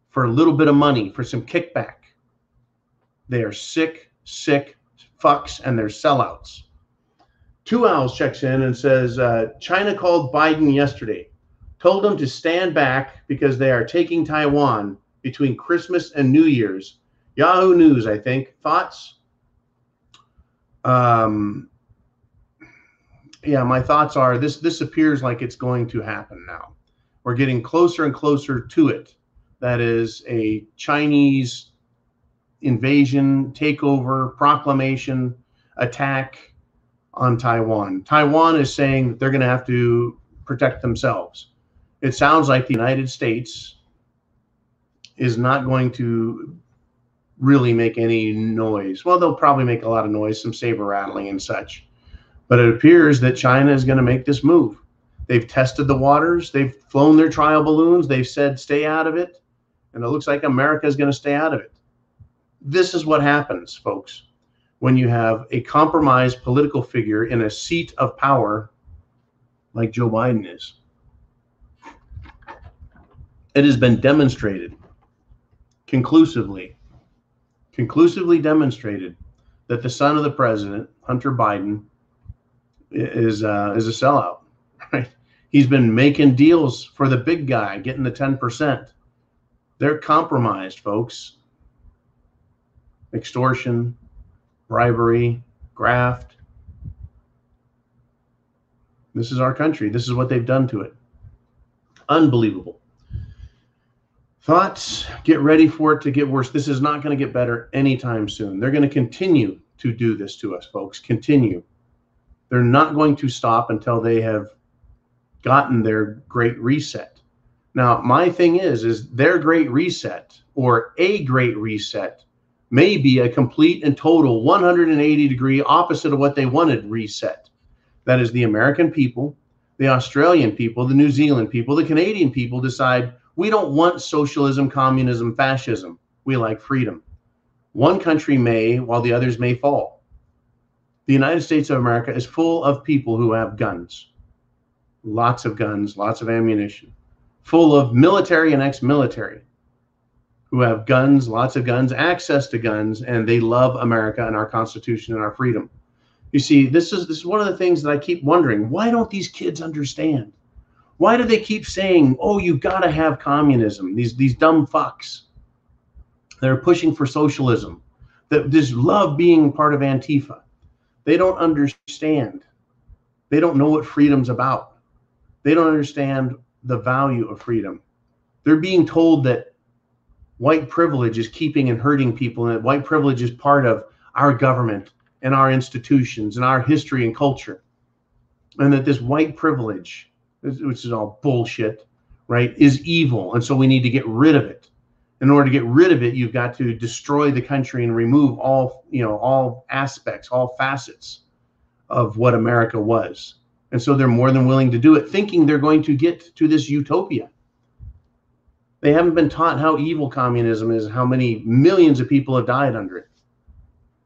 for a little bit of money, for some kickback. They are sick fucks, and they're sellouts. Two Owls checks in and says, China called Biden yesterday, told him to stand back because they are taking Taiwan between Christmas and New Year's. Yahoo News, I think. Thoughts? Yeah, my thoughts are this appears like it's going to happen now. We're getting closer and closer to it. That is a Chinese invasion, takeover, proclamation, attack on Taiwan. Taiwan is saying that they're going to have to protect themselves. It sounds like the United States is not going to really make any noise. Well, they'll probably make a lot of noise, some saber rattling and such. But it appears that China is going to make this move. They've tested the waters. They've flown their trial balloons. They've said, stay out of it. And it looks like America is going to stay out of it. This is what happens, folks, when you have a compromised political figure in a seat of power like Joe Biden is. It has been demonstrated, conclusively demonstrated, that the son of the president, Hunter Biden, is a sellout. Right? He's been making deals for the big guy, getting the 10%. They're compromised, folks. Extortion, bribery, graft. This is our country. This is what they've done to it. Unbelievable. Thoughts? Get ready for it to get worse. This is not going to get better anytime soon. They're going to continue to do this to us, folks. Continue. They're not going to stop until they have gotten their great reset. Now, my thing is their great reset, or a great reset, may be a complete and total 180-degree opposite of what they wanted reset. That is, the American people, the Australian people, the New Zealand people, the Canadian people decide, we don't want socialism, communism, fascism. We like freedom. One country may, while the others may fall. The United States of America is full of people who have guns. Lots of guns, lots of ammunition. Full of military and ex-military who have guns, lots of guns, access to guns, and they love America and our Constitution and our freedom. You see, this is one of the things that I keep wondering. Why don't these kids understand? Why do they keep saying, oh, you've got to have communism? These dumb fucks. They're pushing for socialism. That just love being part of Antifa. They don't understand. They don't know what freedom's about. They don't understand the value of freedom. They're being told that white privilege is keeping and hurting people, and that white privilege is part of our government and our institutions and our history and culture. And that this white privilege, which is all bullshit, right, is evil. And so we need to get rid of it. In order to get rid of it, you've got to destroy the country and remove all aspects, all facets of what America was. And so they're more than willing to do it, thinking they're going to get to this utopia. They haven't been taught how evil communism is, how many millions of people have died under it.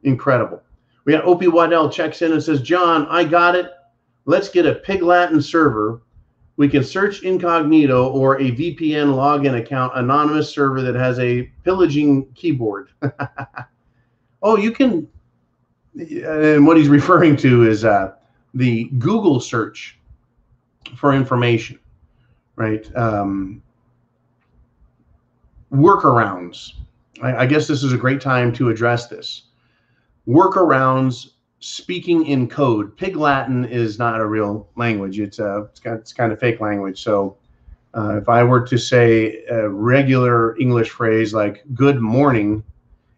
Incredible. We got Opie Waddell checks in and says, John, I got it. Let's get a Pig Latin server. We can search incognito or a VPN login account, anonymous server that has a pillaging keyboard. Oh, you can. And what he's referring to is the Google search for information, right? Workarounds. I guess this is a great time to address this. Workarounds, speaking in code. Pig Latin is not a real language. It's kind of fake language. So if I were to say a regular English phrase like good morning,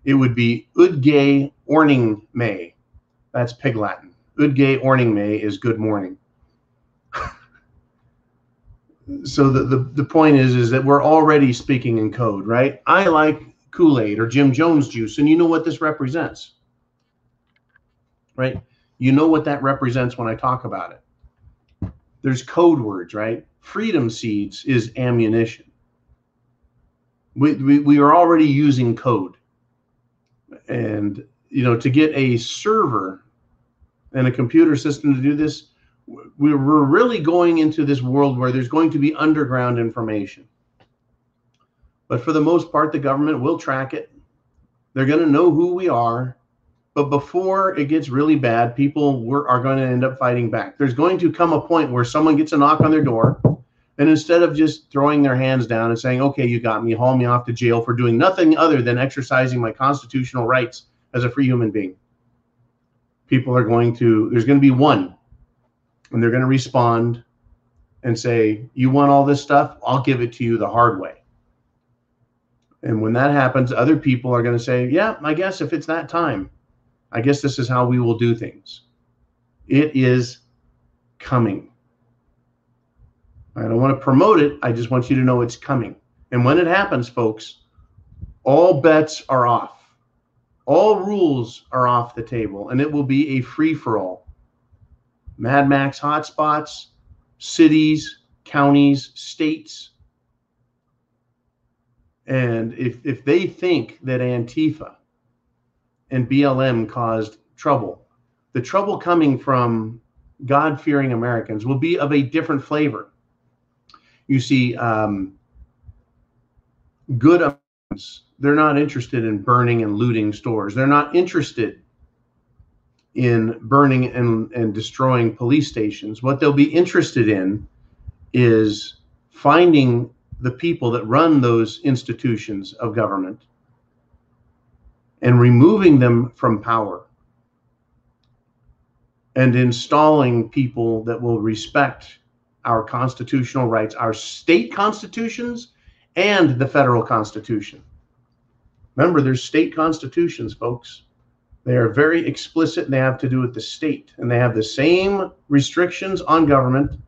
it would be Udge Orning May. That's Pig Latin. Udge Orning May is good morning. So the point is that we're already speaking in code, right? I like Kool-Aid or Jim Jones juice, and you know what this represents, right? You know what that represents when I talk about it. There's code words, right? Freedom seeds is ammunition. We are already using code. And, to get a server and a computer system to do this, we're really going into this world where there's going to be underground information. But for the most part, the government will track it. They're going to know who we are. But before it gets really bad, people are going to end up fighting back. There's going to come a point where someone gets a knock on their door, and instead of just throwing their hands down and saying, okay, you got me, haul me off to jail for doing nothing other than exercising my constitutional rights as a free human being, there's going to be one, and they're going to respond and say, you want all this stuff? I'll give it to you the hard way. And when that happens, other people are going to say, yeah, I guess if it's that time, I guess this is how we will do things. It is coming. I don't want to promote it. I just want you to know it's coming. And when it happens, folks, all bets are off. All rules are off the table, and it will be a free-for-all. Mad Max hotspots, cities, counties, states. And if they think that Antifa and BLM caused trouble, the trouble coming from God-fearing Americans will be of a different flavor. You see, good Americans, they're not interested in burning and looting stores. They're not interested in burning and destroying police stations. What they'll be interested in is finding the people that run those institutions of government and removing them from power and installing people that will respect our constitutional rights, our state constitutions, and the federal constitution. Remember, there's state constitutions, folks. They are very explicit, and they have to do with the state, and they have the same restrictions on government,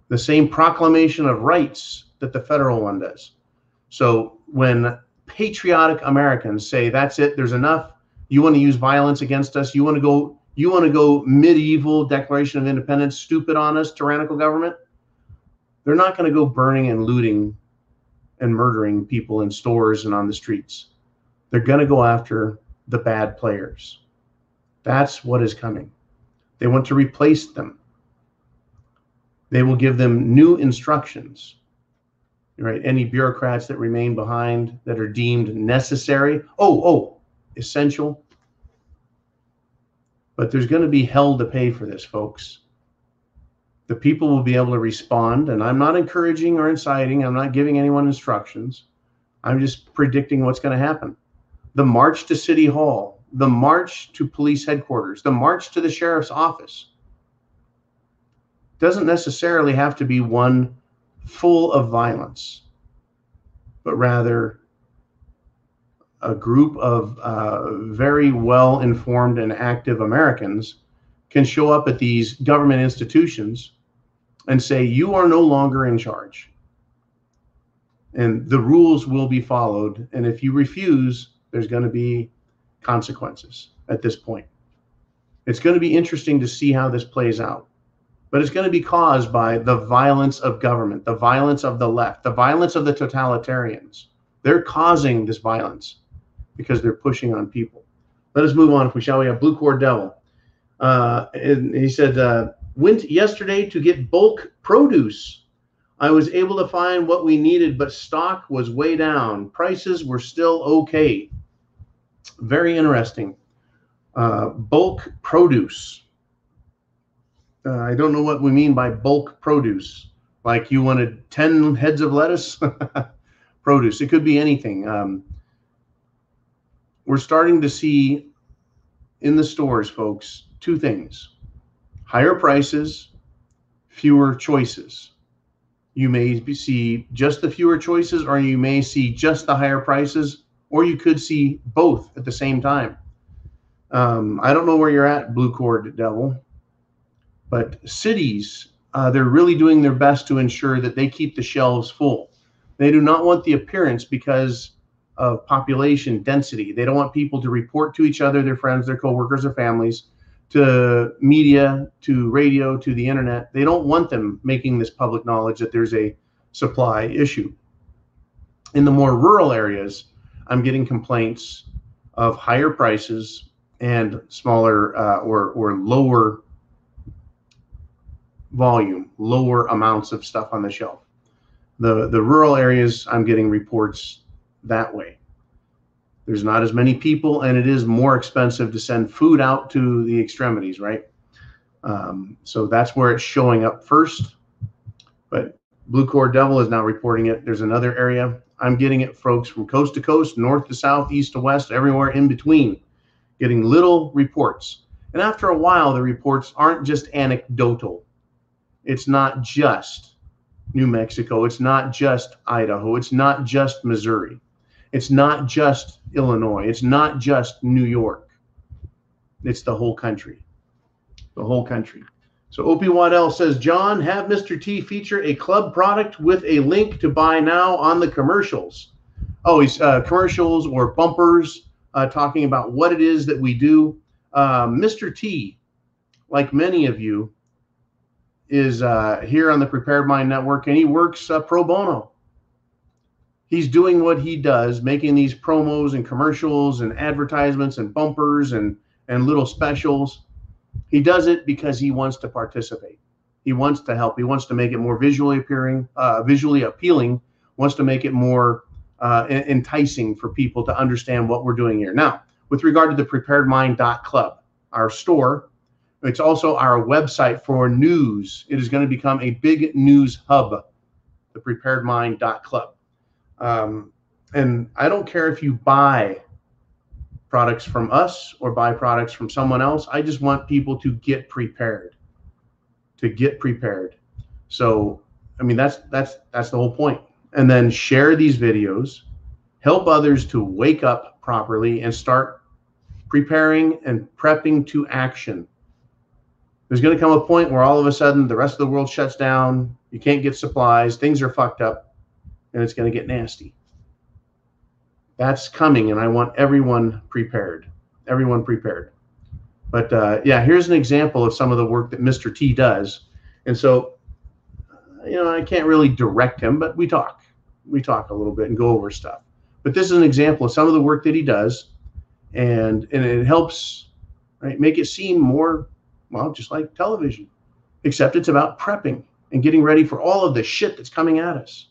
the same proclamation of rights that the federal one does. So when patriotic Americans say, that's it, there's enough, you want to use violence against us, you want to go medieval Declaration of Independence, stupid on us, tyrannical government, they're not going to go burning and looting and murdering people in stores and on the streets. They're going to go after the bad players. That's what is coming. They want to replace them. They will give them new instructions. Right? Any bureaucrats that remain behind that are deemed necessary, essential. But there's going to be hell to pay for this, folks. The people will be able to respond, and I'm not encouraging or inciting. I'm not giving anyone instructions. I'm just predicting what's going to happen. The march to City Hall, the march to police headquarters, the march to the sheriff's office doesn't necessarily have to be one full of violence, but rather a group of very well-informed and active Americans can show up at these government institutions and say, you are no longer in charge. And the rules will be followed. And if you refuse, there's going to be consequences at this point. It's going to be interesting to see how this plays out. but it's going to be caused by the violence of government, the violence of the left, the violence of the totalitarians. They're causing this violence because they're pushing on people. Let us move on, if we shall. We have Blue Cord Devil. And he said, went yesterday to get bulk produce. I was able to find what we needed, but stock was way down. Prices were still okay. Very interesting. Bulk produce. I don't know what we mean by bulk produce. Like you wanted 10 heads of lettuce? Produce. It could be anything. We're starting to see in the stores, folks, two things. Higher prices, fewer choices. You may see just the fewer choices, or you may see just the higher prices, or you could see both at the same time. I don't know where you're at, Blue Cord Devil, but cities, they're really doing their best to ensure that they keep the shelves full. They do not want the appearance because of population density. They don't want people to report to each other, their friends, their coworkers, their families, to media, to radio, to the internet. They don't want them making this public knowledge that there's a supply issue. In the more rural areas, I'm getting complaints of higher prices and smaller or lower volume, lower amounts of stuff on the shelf. The rural areas, I'm getting reports that way. There's not as many people, and it is more expensive to send food out to the extremities, right? So that's where it's showing up first. But Blue Cord Devil is now reporting it. There's another area. I'm getting it, folks, from coast to coast, north to south, east to west, everywhere in between, getting little reports. And after a while, the reports aren't just anecdotal. It's not just New Mexico. It's not just Idaho. It's not just Missouri. It's not just Illinois. It's not just New York. It's the whole country. The whole country. So Opie Waddell says, John, have Mr. T feature a club product with a link to buy now on the commercials. Oh, he's commercials or bumpers talking about what it is that we do. Mr. T, like many of you, is here on the Prepared Mind Network, and he works pro bono. He's doing what he does, making these promos and commercials and advertisements and bumpers and little specials. He does it because he wants to participate. He wants to help. He wants to make it more visually appealing, wants to make it more enticing for people to understand what we're doing here. Now, with regard to the preparedmind.club, our store, it's also our website for news. It is going to become a big news hub, the preparedmind.club. And I don't care if you buy products from us or buy products from someone else. I just want people to get prepared, So, I mean, that's the whole point. And then share these videos, help others to wake up properly and start preparing and prepping to action. There's going to come a point where all of a sudden the rest of the world shuts down. You can't get supplies. Things are fucked up, and it's going to get nasty. That's coming, and I want everyone prepared. Everyone prepared. But yeah, here's an example of some of the work that Mr. T does. And so, I can't really direct him, but we talk. We talk a little bit and go over stuff. But this is an example of some of the work that he does, and it helps, right, make it seem more, well, just like television, except it's about prepping and getting ready for all of the shit that's coming at us.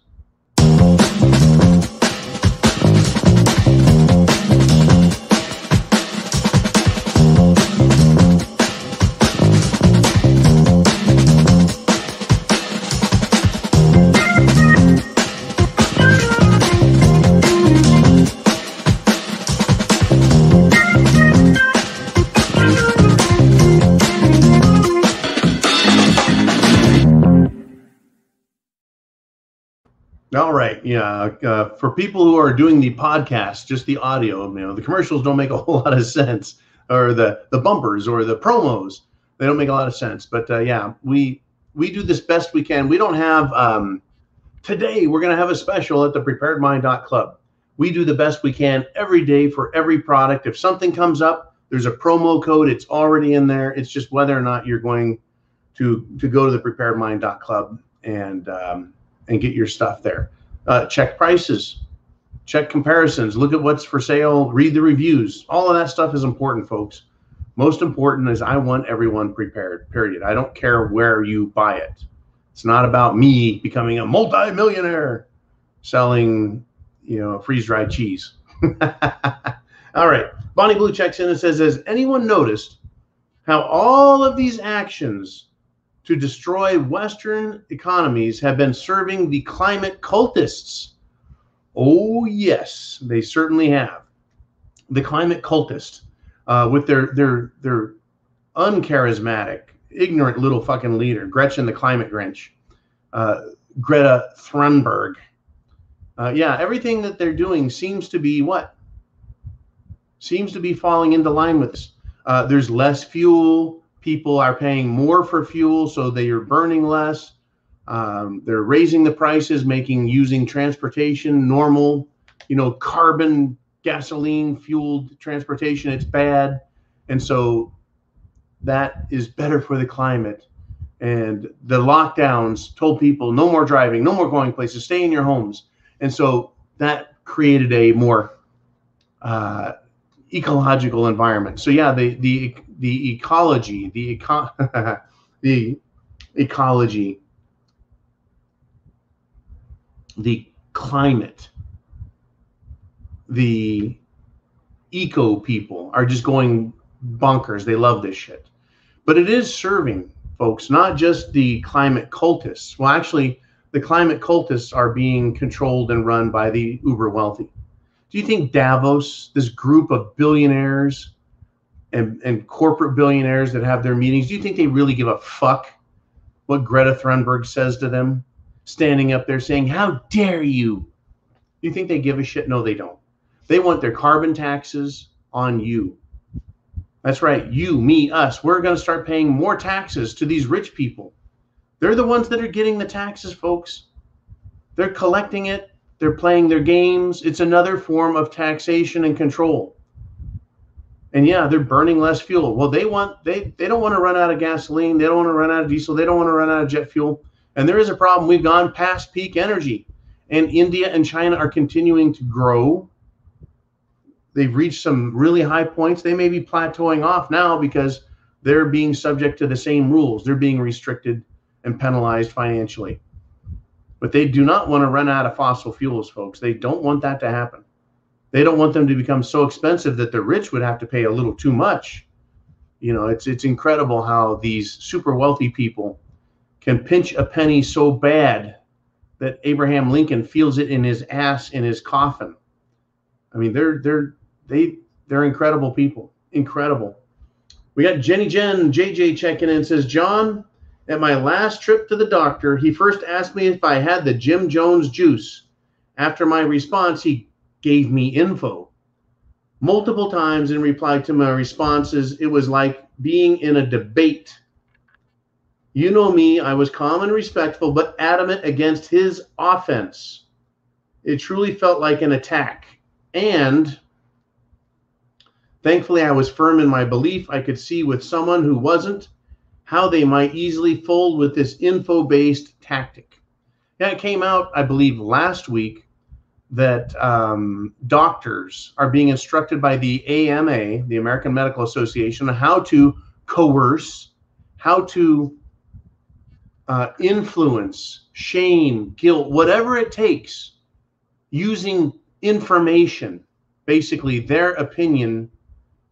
All right. Yeah. For people who are doing the podcast, just the audio, the commercials don't make a whole lot of sense, or the bumpers or the promos, they don't make a lot of sense. But yeah, we do this best we can. We don't have, today we're going to have a special at the preparedmind.club. We do the best we can every day for every product. If something comes up, there's a promo code. It's already in there. It's just whether or not you're going to go to the preparedmind.club and get your stuff there. Check prices, check comparisons, look at what's for sale, read the reviews. All of that stuff is important, folks. Most important is I want everyone prepared, period. I don't care where you buy it. It's not about me becoming a multi-millionaire selling, freeze-dried cheese. All right. Bonnie Blue checks in and says, has anyone noticed how all of these actions to destroy Western economies have been serving the climate cultists? Oh, yes, they certainly have. The climate cultists, with their uncharismatic, ignorant little fucking leader, Gretchen the Climate Grinch, Greta Thunberg. Yeah, everything that they're doing seems to be what? Seems to be falling into line with this. There's less fuel. People are paying more for fuel, so they are burning less. They're raising the prices, using transportation normal, carbon gasoline fueled transportation. It's bad. And so that is better for the climate. And the lockdowns told people no more driving, no more going places, stay in your homes. And so that created a more ecological environment. So yeah, the ecology, the ecology, the climate, the eco people are just going bonkers. They love this shit. But it is serving, folks, not just the climate cultists. Well, actually, the climate cultists are being controlled and run by the uber wealthy. Do you think Davos, this group of billionaires and corporate billionaires that have their meetings, do you think they really give a fuck what Greta Thunberg says to them? Standing up there saying, how dare you? Do you think they give a shit? No, they don't. They want their carbon taxes on you. That's right. You, me, us. We're going to start paying more taxes to these rich people. They're the ones that are getting the taxes, folks. They're collecting it. They're playing their games. It's another form of taxation and control. And yeah, they're burning less fuel. Well, they don't want to run out of gasoline. They don't want to run out of diesel. They don't want to run out of jet fuel. And there is a problem. We've gone past peak energy. And India and China are continuing to grow. They've reached some really high points. They may be plateauing off now because they're being subject to the same rules. They're being restricted and penalized financially. But they do not want to run out of fossil fuels, folks. They don't want that to happen. They don't want them to become so expensive that the rich would have to pay a little too much. It's incredible how these super wealthy people can pinch a penny so bad that Abraham Lincoln feels it in his ass in his coffin. I mean, they're incredible people. Incredible. We got Jenny Jen JJ checking in and says, John, at my last trip to the doctor, he first asked me if I had the Jim Jones juice. After my response, he gave me info. Multiple times in reply to my responses, it was like being in a debate. You know me, I was calm and respectful, but adamant against his offense. It truly felt like an attack. And thankfully, I was firm in my belief. I could see with someone who wasn't how they might easily fold with this info-based tactic. Yeah, it came out, I believe, last week that doctors are being instructed by the AMA, the American Medical Association, on how to coerce, how to influence, shame, guilt, whatever it takes, using information, basically their opinion,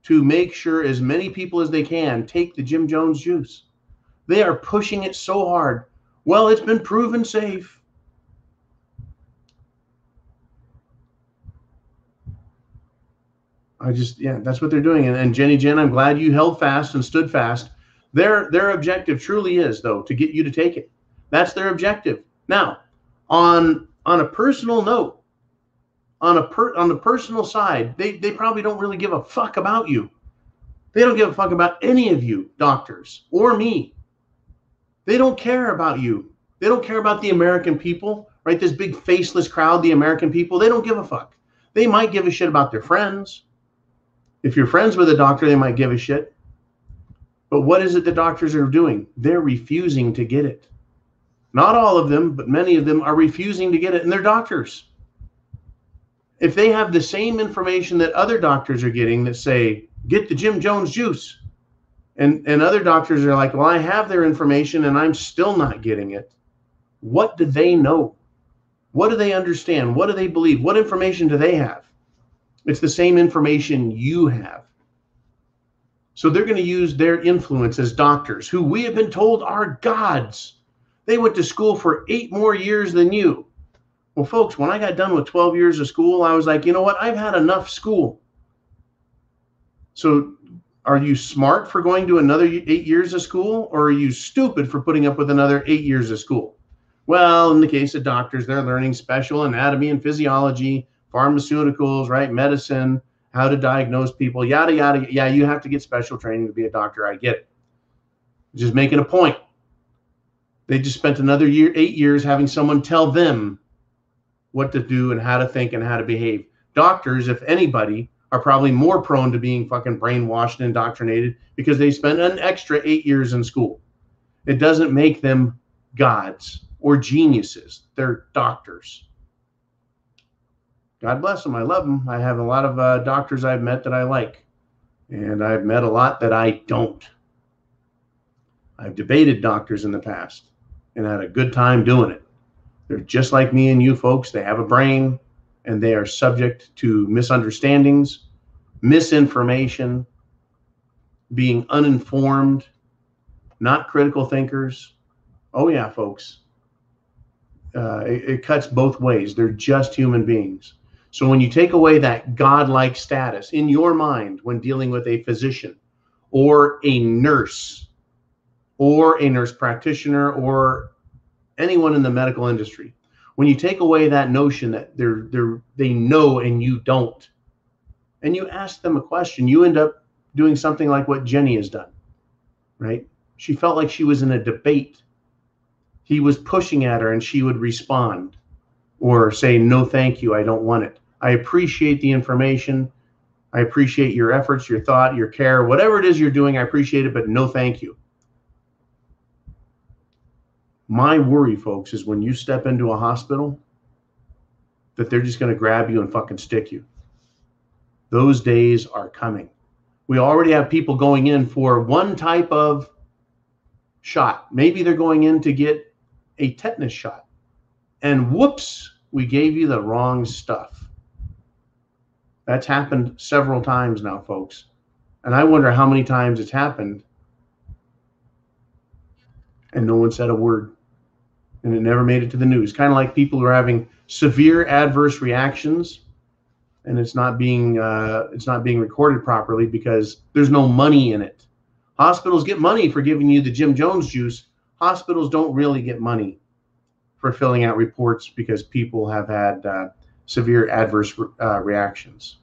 to make sure as many people as they can take the Jim Jones juice. They are pushing it so hard. Well, it's been proven safe. That's what they're doing. And Jenny Jen, I'm glad you held fast and stood fast. Their objective truly is, though, to get you to take it. That's their objective. Now, on a personal note, on the personal side, they probably don't really give a fuck about you. They don't give a fuck about any of you, doctors, or me. They don't care about you. They don't care about the American people, right? This big faceless crowd, the American people, they don't give a fuck. They might give a shit about their friends. If you're friends with a doctor, they might give a shit. But what is it the doctors are doing? They're refusing to get it. Not all of them, but many of them are refusing to get it, and they're doctors. If they have the same information that other doctors are getting that say, get the Jim Jones juice, and other doctors are like, well, I have their information and I'm still not getting it. What do they know? What do they understand? What do they believe? What information do they have? It's the same information you have. So they're going to use their influence as doctors, who we have been told are gods. They went to school for 8 more years than you. Well, folks, when I got done with 12 years of school, I was like, you know what? I've had enough school. So are you smart for going to another 8 years of school, or are you stupid for putting up with another 8 years of school? Well, in the case of doctors, they're learning special anatomy and physiology, pharmaceuticals, right? Medicine, how to diagnose people, yada, yada. Yeah, you have to get special training to be a doctor. I get it. Just making a point. They just spent another 8 years having someone tell them what to do and how to think and how to behave. Doctors, if anybody, are probably more prone to being fucking brainwashed and indoctrinated because they spent an extra 8 years in school. It doesn't make them gods or geniuses. They're doctors. God bless them. I love them. I have a lot of doctors I've met that I like, and I've met a lot that I don't. I've debated doctors in the past and had a good time doing it. They're just like me and you folks. They have a brain, and they are subject to misunderstandings, misinformation, being uninformed, not critical thinkers. Oh yeah, folks. It cuts both ways. They're just human beings. So when you take away that godlike status in your mind when dealing with a physician or a nurse practitioner or anyone in the medical industry, when you take away that notion that they know and you don't, and you ask them a question, you end up doing something like what Jenny has done, right? She felt like she was in a debate. He was pushing at her and she would respond or say, no, thank you, I don't want it. I appreciate the information. I appreciate your efforts, your thought, your care, whatever it is you're doing, I appreciate it, but no, thank you. My worry, folks, is when you step into a hospital that they're just going to grab you and fucking stick you. Those days are coming. We already have people going in for one type of shot. Maybe they're going in to get a tetanus shot. And whoops, we gave you the wrong stuff. That's happened several times now, folks. And I wonder how many times it's happened and no one said a word. And it never made it to the news. Kind of like people who are having severe adverse reactions, and it's not being recorded properly because there's no money in it. Hospitals get money for giving you the Jim Jones juice. Hospitals don't really get money for filling out reports because people have had severe adverse reactions.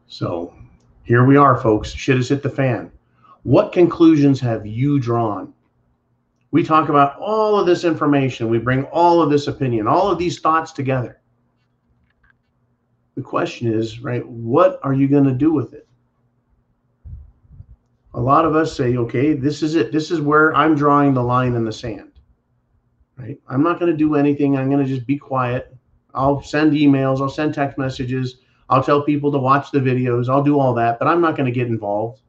So here we are, folks. Shit has hit the fan. What conclusions have you drawn? We talk about all of this information. We bring all of this opinion, all of these thoughts together. The question is, right, what are you going to do with it? A lot of us say, okay, this is it. This is where I'm drawing the line in the sand. Right? I'm not going to do anything. I'm going to just be quiet. I'll send emails. I'll send text messages. I'll tell people to watch the videos. I'll do all that, but I'm not going to get involved.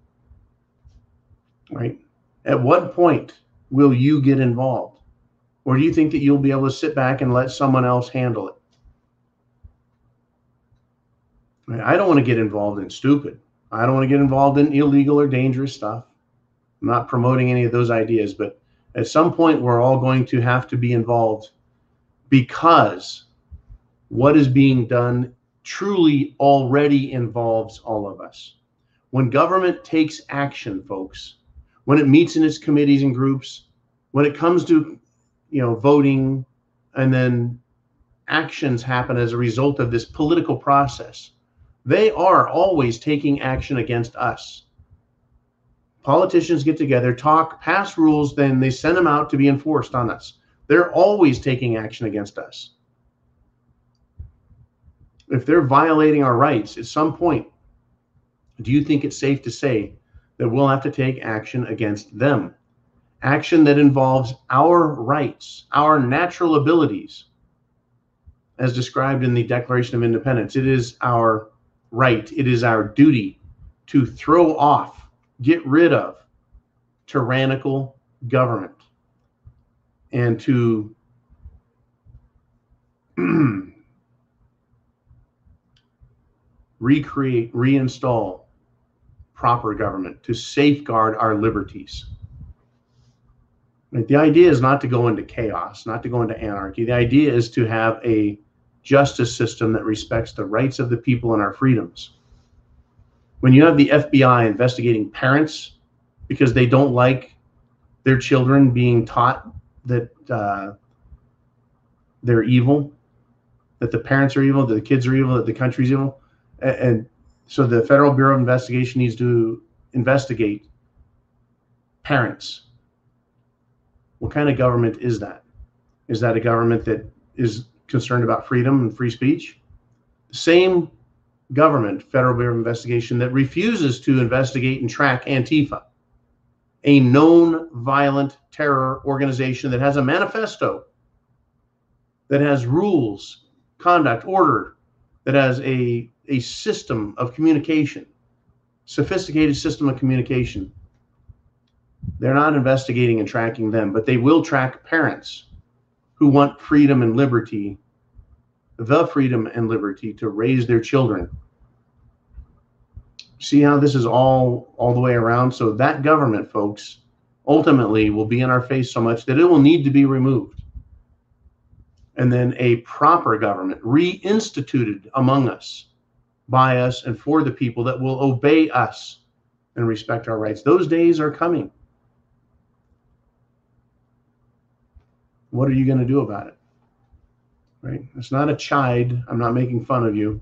Right? At what point will you get involved? Or do you think that you'll be able to sit back and let someone else handle it? Right? I don't want to get involved in stupid. I don't want to get involved in illegal or dangerous stuff. I'm not promoting any of those ideas, but at some point we're all going to have to be involved because what is being done truly already involves all of us. When government takes action, folks, when it meets in its committees and groups, when it comes to, voting, and then actions happen as a result of this political process, they are always taking action against us. Politicians get together, talk, pass rules, then they send them out to be enforced on us. They're always taking action against us. If they're violating our rights at some point, do you think it's safe to say that we'll have to take action against them. Action that involves our rights, our natural abilities, as described in the Declaration of Independence. It is our right, it is our duty to throw off, get rid of tyrannical government and to recreate, reinstall proper government to safeguard our liberties. Right? The idea is not to go into chaos, not to go into anarchy. The idea is to have a justice system that respects the rights of the people and our freedoms. When you have the FBI investigating parents because they don't like their children being taught that they're evil, that the parents are evil, that the kids are evil, that the country's evil, and so the Federal Bureau of Investigation needs to investigate parents. What kind of government is that? Is that a government that is concerned about freedom and free speech? The same government, Federal Bureau of Investigation, that refuses to investigate and track Antifa, a known violent terror organization that has a manifesto, that has rules, conduct, order, that has a system of communication, sophisticated system of communication. They're not investigating and tracking them, but they will track parents who want freedom and liberty, the freedom and liberty to raise their children. See how this is all the way around? So that government, folks, ultimately will be in our face so much that it will need to be removed. And then a proper government reinstituted among us, by us, and for the people that will obey us and respect our rights. Those days are coming. What are you going to do about it? Right? It's not a chide. I'm not making fun of you.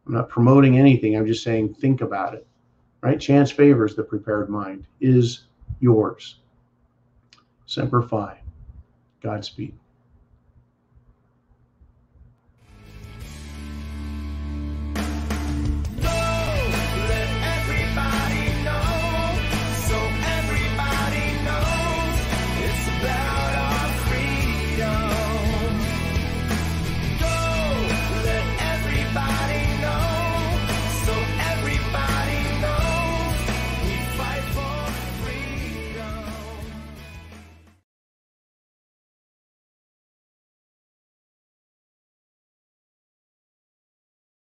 I'm not promoting anything. I'm just saying, think about it. Right? Chance favors the prepared mind is yours. Semper Fi. Godspeed.